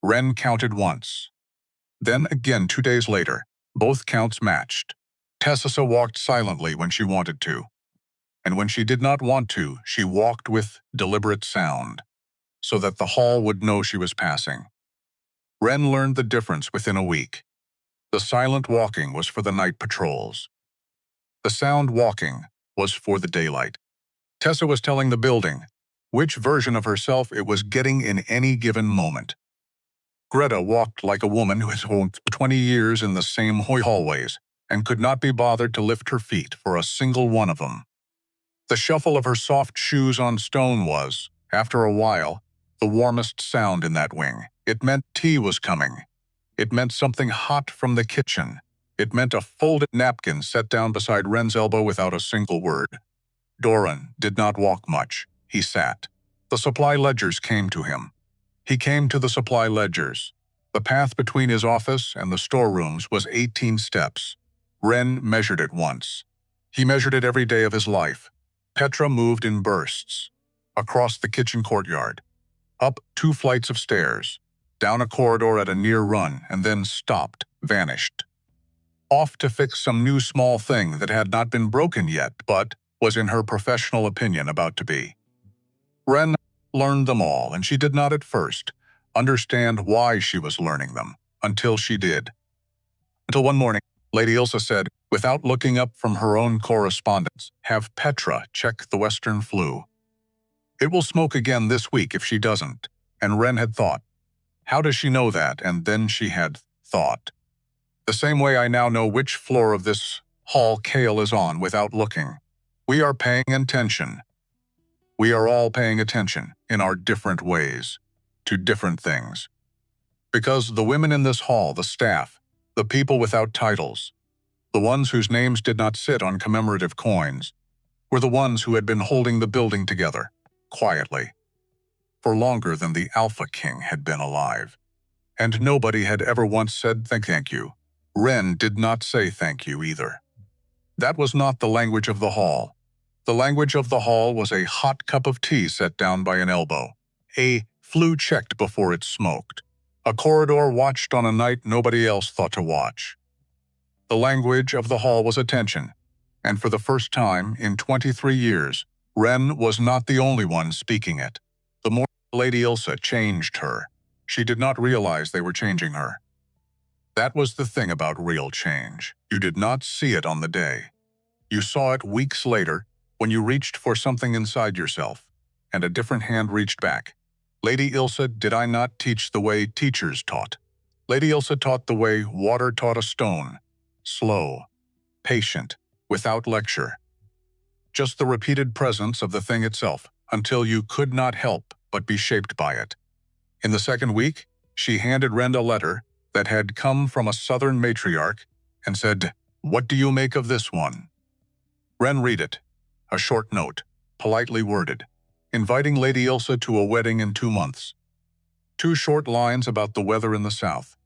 Ren counted once. Then again 2 days later, both counts matched. Tessissa walked silently when she wanted to. And when she did not want to, she walked with deliberate sound, so that the hall would know she was passing. Ren learned the difference within a week. The silent walking was for the night patrols. The sound walking was for the daylight. Tessa was telling the building which version of herself it was getting in any given moment. Greta walked like a woman who has walked 20 years in the same hallways and could not be bothered to lift her feet for a single one of them. The shuffle of her soft shoes on stone was, after a while, the warmest sound in that wing. It meant tea was coming. It meant something hot from the kitchen. It meant a folded napkin set down beside Wren's elbow without a single word. Doran did not walk much. He sat. The supply ledgers came to him. He came to the supply ledgers. The path between his office and the storerooms was 18 steps. Wren measured it once. He measured it every day of his life. Petra moved in bursts. Across the kitchen courtyard. Up 2 flights of stairs. Down a corridor at a near run, and then stopped, vanished. Off to fix some new small thing that had not been broken yet, but was in her professional opinion about to be. Wren learned them all, and she did not at first understand why she was learning them, until she did. Until one morning, Lady Ilsa said, without looking up from her own correspondence, "Have Petra check the Western flu. It will smoke again this week if she doesn't." And Wren had thought, how does she know that? And then she had thought. The same way I now know which floor of this hall Kael is on without looking. We are paying attention. We are all paying attention, in our different ways, to different things. Because the women in this hall, the staff, the people without titles, the ones whose names did not sit on commemorative coins, were the ones who had been holding the building together, quietly, for longer than the Alpha King had been alive. And nobody had ever once said thank you. Wren did not say thank you either. That was not the language of the hall. The language of the hall was a hot cup of tea set down by an elbow, a flue checked before it smoked, a corridor watched on a night nobody else thought to watch. The language of the hall was attention, and for the first time in 23 years, Wren was not the only one speaking it. The more Lady Ilsa changed her, she did not realize they were changing her. That was the thing about real change. You did not see it on the day. You saw it weeks later when you reached for something inside yourself, and a different hand reached back. Lady Ilsa did I not teach the way teachers taught. Lady Ilsa taught the way water taught a stone, slow, patient, without lecture. Just the repeated presence of the thing itself, until you could not help but be shaped by it. In the second week, she handed Wren a letter that had come from a southern matriarch and said, "What do you make of this one?" Wren read it, a short note, politely worded, inviting Lady Ilsa to a wedding in 2 months. 2 short lines about the weather in the south.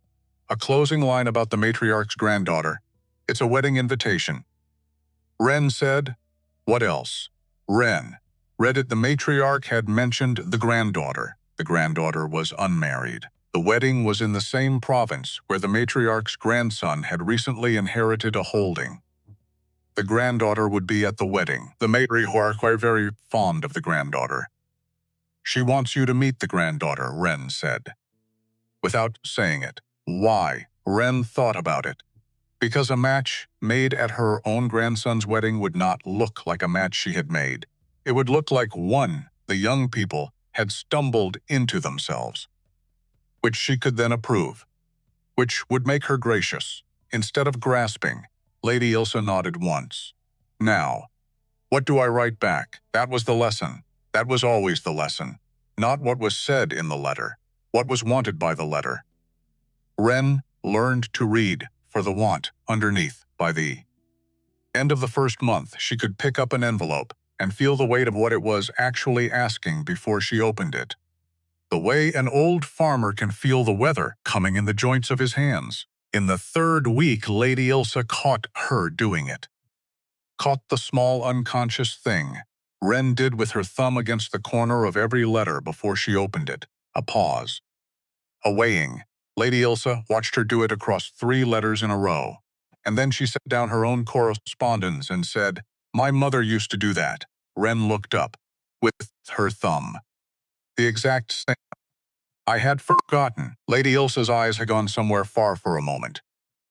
A closing line about the matriarch's granddaughter. It's a wedding invitation. Wren said, what else? Wren read it. The matriarch had mentioned the granddaughter. The granddaughter was unmarried. The wedding was in the same province where the matriarch's grandson had recently inherited a holding. The granddaughter would be at the wedding. The matriarch were very fond of the granddaughter. She wants you to meet the granddaughter, Wren said. Without saying it. Why? Wren thought about it. Because a match made at her own grandson's wedding would not look like a match she had made. It would look like one the young people had stumbled into themselves, which she could then approve, which would make her gracious. Instead of grasping, Lady Ilsa nodded once. Now, what do I write back? That was the lesson. That was always the lesson. Not what was said in the letter, what was wanted by the letter. Wren learned to read for the want underneath. By the end of the first month, she could pick up an envelope and feel the weight of what it was actually asking before she opened it. The way an old farmer can feel the weather coming in the joints of his hands. In the 3rd week, Lady Ilsa caught her doing it. Caught the small unconscious thing Wren did with her thumb against the corner of every letter before she opened it. A pause. A weighing. Lady Ilsa watched her do it across 3 letters in a row. And then she set down her own correspondence and said, "My mother used to do that." Wren looked up, with her thumb. The exact same. I had forgotten. Lady Ilsa's eyes had gone somewhere far for a moment.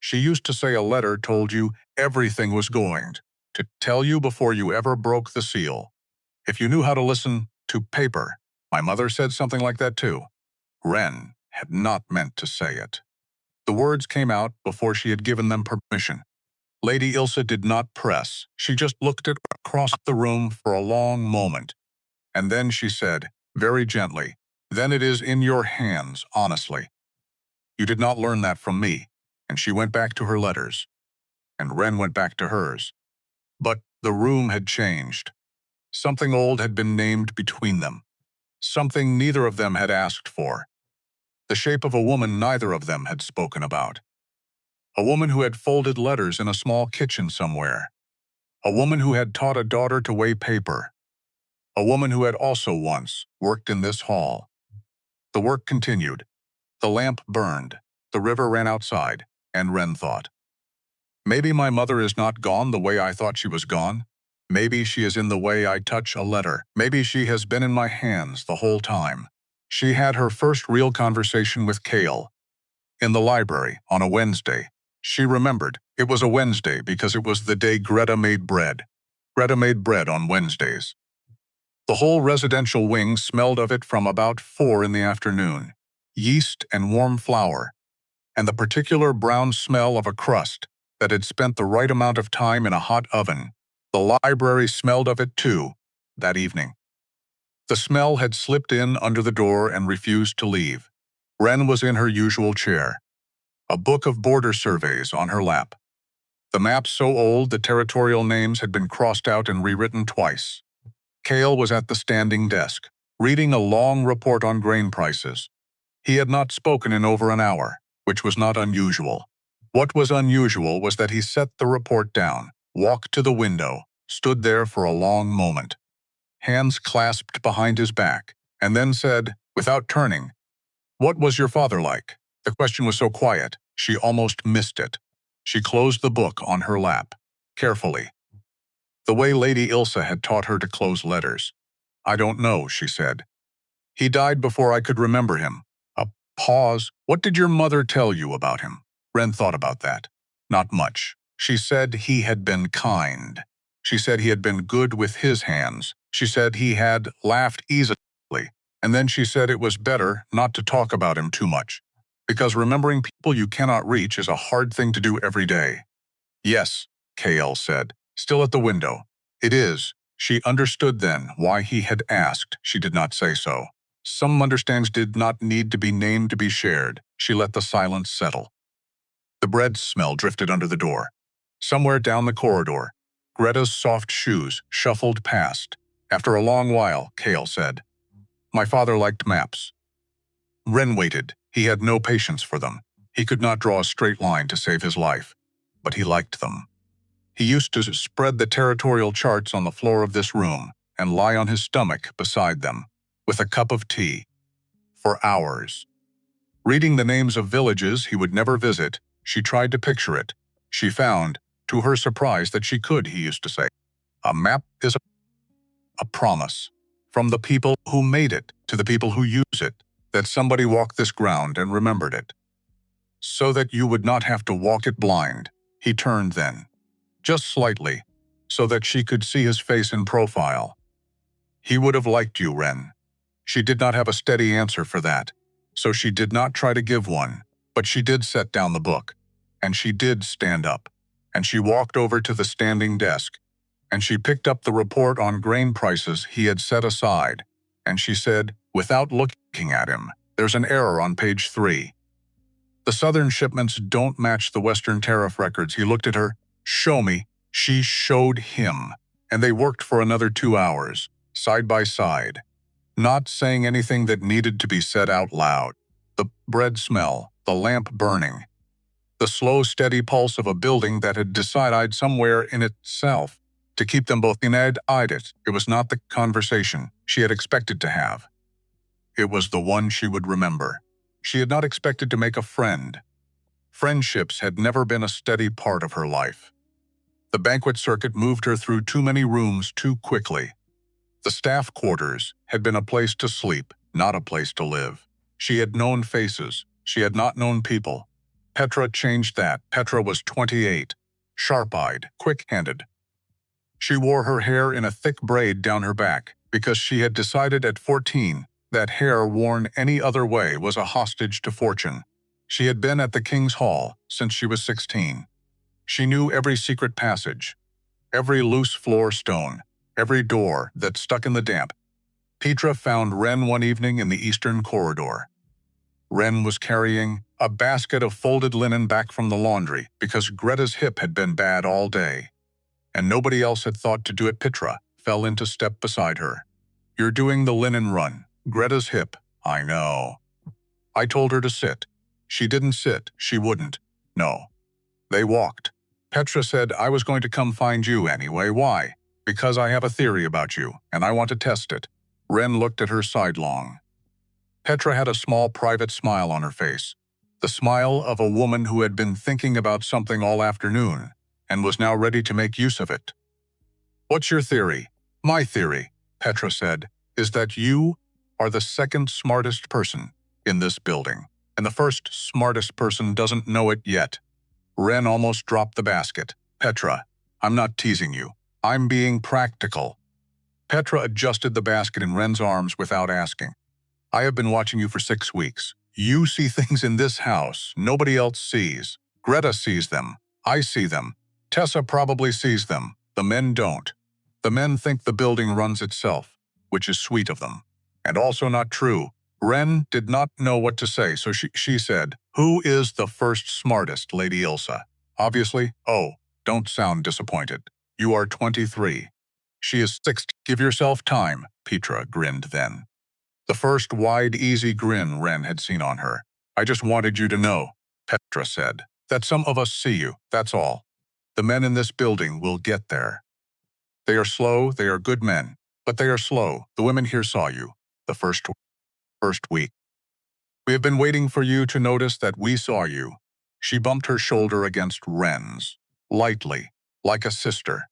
She used to say a letter told you everything was going to tell you before you ever broke the seal. If you knew how to listen to paper. My mother said something like that too. Wren had not meant to say it. The words came out before she had given them permission. Lady Ilsa did not press. She just looked across the room for a long moment. And then she said, very gently, "Then it is in your hands, honestly. You did not learn that from me." And she went back to her letters. And Wren went back to hers. But the room had changed. Something old had been named between them. Something neither of them had asked for. The shape of a woman neither of them had spoken about. A woman who had folded letters in a small kitchen somewhere. A woman who had taught a daughter to weigh paper. A woman who had also once worked in this hall. The work continued. The lamp burned. The river ran outside, and Wren thought, maybe my mother is not gone the way I thought she was gone. Maybe she is in the way I touch a letter. Maybe she has been in my hands the whole time. She had her first real conversation with Kael in the library on a Wednesday. She remembered it was a Wednesday because it was the day Greta made bread. Greta made bread on Wednesdays. The whole residential wing smelled of it from about 4 in the afternoon. Yeast and warm flour, and the particular brown smell of a crust that had spent the right amount of time in a hot oven. The library smelled of it too, that evening. The smell had slipped in under the door and refused to leave. Wren was in her usual chair, a book of border surveys on her lap. The maps so old the territorial names had been crossed out and rewritten twice. Kael was at the standing desk, reading a long report on grain prices. He had not spoken in over an hour, which was not unusual. What was unusual was that he set the report down, walked to the window, stood there for a long moment, hands clasped behind his back, and then said, without turning, "What was your father like?" The question was so quiet, she almost missed it. She closed the book on her lap, carefully, the way Lady Ilsa had taught her to close letters. "I don't know," she said. "He died before I could remember him." A pause. "What did your mother tell you about him?" Wren thought about that. Not much. She said he had been kind. She said he had been good with his hands. She said he had laughed easily. And then she said it was better not to talk about him too much, because remembering people you cannot reach is a hard thing to do every day. "Yes," Kael said, still at the window. "It is." She understood then why he had asked. She did not say so. Some understandings did not need to be named to be shared. She let the silence settle. The bread smell drifted under the door. Somewhere down the corridor, Greta's soft shoes shuffled past. After a long while, Kael said, "My father liked maps." Wren waited. He had no patience for them. He could not draw a straight line to save his life, but he liked them. He used to spread the territorial charts on the floor of this room and lie on his stomach beside them, with a cup of tea, for hours. Reading the names of villages he would never visit, she tried to picture it. She found, to her surprise, that she could, he used to say. A map is a promise, from the people who made it to the people who use it, that somebody walked this ground and remembered it. So that you would not have to walk it blind. He turned then, just slightly, so that she could see his face in profile. "He would have liked you, Wren." She did not have a steady answer for that, so she did not try to give one, but she did set down the book, and she did stand up, and she walked over to the standing desk, and she picked up the report on grain prices he had set aside, and she said, without looking at him, "There's an error on page 3. The southern shipments don't match the western tariff records." He looked at her. "Show me." She showed him, and they worked for another 2 hours, side by side, not saying anything that needed to be said out loud. The bread smell, the lamp burning, the slow, steady pulse of a building that had decided somewhere in itself to keep them both eyed it. It was not the conversation she had expected to have. It was the one she would remember. She had not expected to make a friend. Friendships had never been a steady part of her life. The banquet circuit moved her through too many rooms too quickly. The staff quarters had been a place to sleep, not a place to live. She had known faces. She had not known people. Petra changed that. Petra was 28, sharp-eyed, quick-handed. She wore her hair in a thick braid down her back because she had decided at 14 that hair worn any other way was a hostage to fortune. She had been at the King's Hall since she was 16. She knew every secret passage, every loose floor stone, every door that stuck in the damp. Petra found Wren one evening in the eastern corridor. Wren was carrying a basket of folded linen back from the laundry because Greta's hip had been bad all day, and nobody else had thought to do it. Petra fell into step beside her. "You're doing the linen run. Greta's hip." "I know." "I told her to sit." "She didn't sit. She wouldn't." "No." They walked. Petra said, "I was going to come find you anyway." "Why?" "Because I have a theory about you, and I want to test it." Wren looked at her sidelong. Petra had a small private smile on her face, the smile of a woman who had been thinking about something all afternoon and was now ready to make use of it. "What's your theory?" "My theory," Petra said, "is that you are the second smartest person in this building, and the first smartest person doesn't know it yet." Wren almost dropped the basket. "Petra, I'm not teasing you. I'm being practical." Petra adjusted the basket in Wren's arms without asking. "I have been watching you for 6 weeks. You see things in this house nobody else sees. Greta sees them. I see them. Tessa probably sees them. The men don't. The men think the building runs itself, which is sweet of them. And also not true." Wren did not know what to say, so she said, "Who is the first smartest, Lady Ilsa?" "Obviously." "Oh, don't sound disappointed. You are 23. She is 60. Give yourself time." Petra grinned then. The first wide, easy grin Wren had seen on her. "I just wanted you to know," Petra said, "that some of us see you, that's all. The men in this building will get there. They are slow, they are good men, but they are slow. The women here saw you, the first week. We have been waiting for you to notice that we saw you." She bumped her shoulder against Wren's, lightly, like a sister.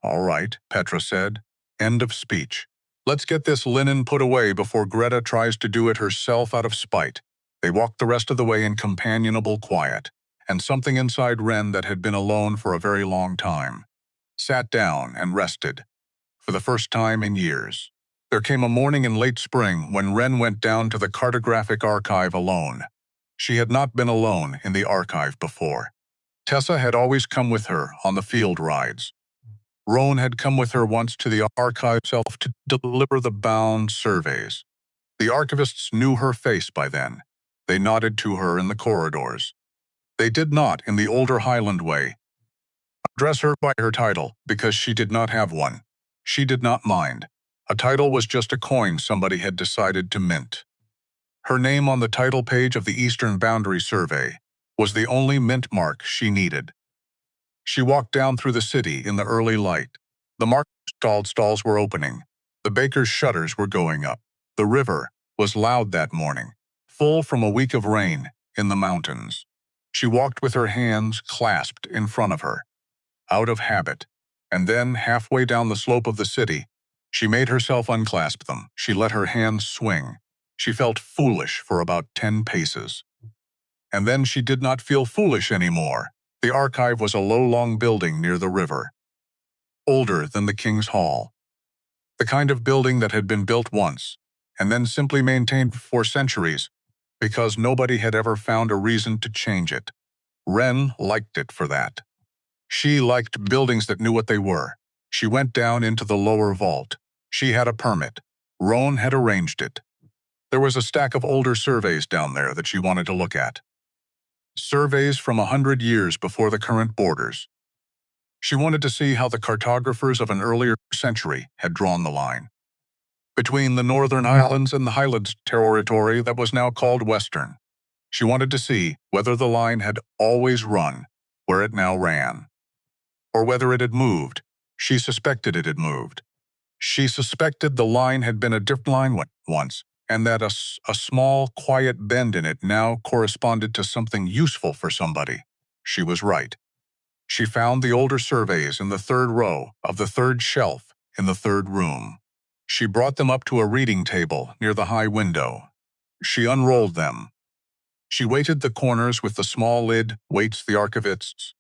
"All right," Petra said. End of speech. "Let's get this linen put away before Greta tries to do it herself out of spite." They walked the rest of the way in companionable quiet, and something inside Wren that had been alone for a very long time sat down and rested, for the first time in years. There came a morning in late spring when Wren went down to the cartographic archive alone. She had not been alone in the archive before. Tessa had always come with her on the field rides. Roan had come with her once to the archive itself to deliver the bound surveys. The archivists knew her face by then. They nodded to her in the corridors. They did not, in the older Highland way, address her by her title, because she did not have one. She did not mind. A title was just a coin somebody had decided to mint. Her name on the title page of the Eastern Boundary Survey was the only mint mark she needed. She walked down through the city in the early light. The market stalls were opening. The baker's shutters were going up. The river was loud that morning, full from a week of rain in the mountains. She walked with her hands clasped in front of her, out of habit, and then, halfway down the slope of the city, she made herself unclasp them. She let her hands swing. She felt foolish for about 10 paces. And then she did not feel foolish anymore. The archive was a low, long building near the river, older than the King's Hall. The kind of building that had been built once, and then simply maintained for centuries, because nobody had ever found a reason to change it. Wren liked it for that. She liked buildings that knew what they were. She went down into the lower vault. She had a permit. Roan had arranged it. There was a stack of older surveys down there that she wanted to look at. Surveys from 100 years before the current borders. She wanted to see how the cartographers of an earlier century had drawn the line between the Northern Highlands and the Highlands territory that was now called Western. She wanted to see whether the line had always run where it now ran, or whether it had moved. She suspected it had moved. She suspected the line had been a different line once, and that a small, quiet bend in it now corresponded to something useful for somebody. She was right. She found the older surveys in the third row of the third shelf in the third room. She brought them up to a reading table near the high window. She unrolled them. She weighted the corners with the small lid weights the archivists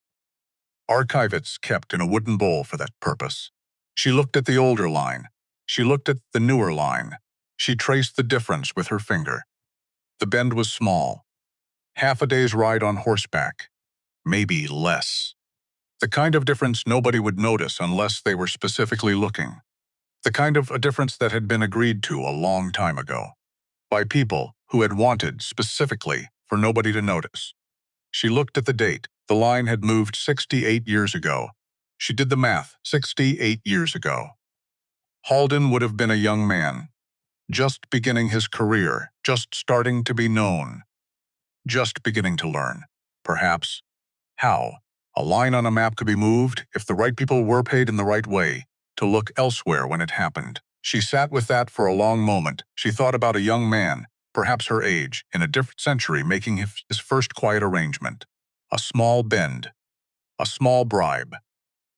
kept in a wooden bowl for that purpose. She looked at the older line. She looked at the newer line. She traced the difference with her finger. The bend was small. Half a day's ride on horseback. Maybe less. The kind of difference nobody would notice unless they were specifically looking. The kind of a difference that had been agreed to a long time ago, by people who had wanted specifically for nobody to notice. She looked at the date. The line had moved 68 years ago. She did the math, 68 years ago. Halden would have been a young man, just beginning his career, just starting to be known, just beginning to learn, perhaps, how a line on a map could be moved if the right people were paid in the right way to look elsewhere when it happened. She sat with that for a long moment. She thought about a young man, perhaps her age, in a different century making his first quiet arrangement. A small bend, a small bribe,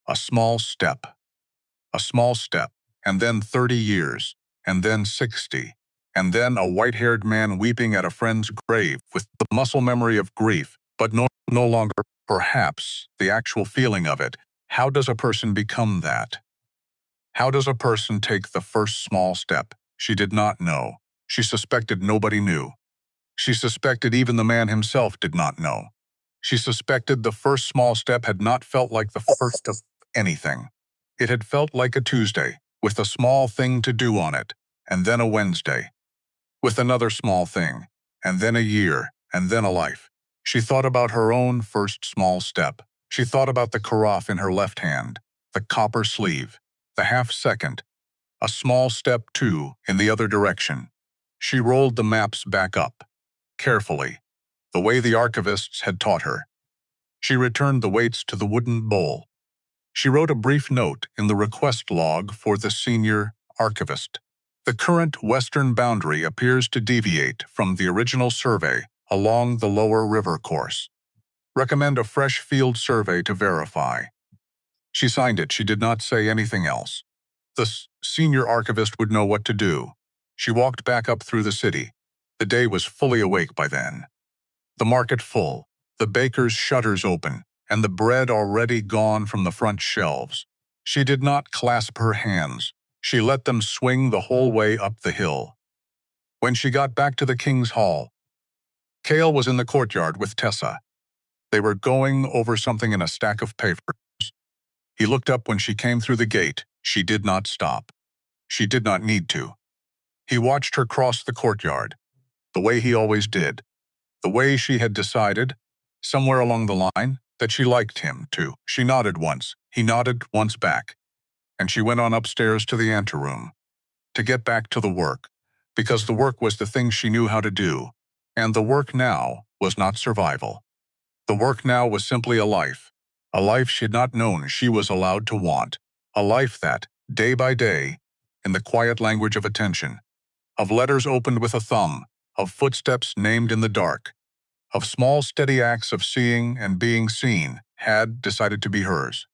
a small step, and then 30 years, and then 60, and then a white-haired man weeping at a friend's grave with the muscle memory of grief, but no longer, perhaps, the actual feeling of it. How does a person become that? How does a person take the first small step? She did not know. She suspected nobody knew. She suspected even the man himself did not know. She suspected the first small step had not felt like the first of anything. It had felt like a Tuesday, with a small thing to do on it, and then a Wednesday, with another small thing, and then a year, and then a life. She thought about her own first small step. She thought about the carafe in her left hand, the copper sleeve, the half-second, a small step, too, in the other direction. She rolled the maps back up, carefully, the way the archivists had taught her. She returned the weights to the wooden bowl. She wrote a brief note in the request log for the senior archivist. The current western boundary appears to deviate from the original survey along the lower river course. Recommend a fresh field survey to verify. She signed it. She did not say anything else. The senior archivist would know what to do. She walked back up through the city. The day was fully awake by then. The market full, the baker's shutters open, and the bread already gone from the front shelves. She did not clasp her hands. She let them swing the whole way up the hill. When she got back to the King's Hall, Kael was in the courtyard with Tessa. They were going over something in a stack of papers. He looked up when she came through the gate. She did not stop. She did not need to. He watched her cross the courtyard, the way he always did, the way she had decided, somewhere along the line, that she liked him, too. She nodded once. He nodded once back. And she went on upstairs to the anteroom, to get back to the work, because the work was the thing she knew how to do, and the work now was not survival. The work now was simply a life she had not known she was allowed to want, a life that, day by day, in the quiet language of attention, of letters opened with a thumb, of footsteps named in the dark, of small steady acts of seeing and being seen, had decided to be hers.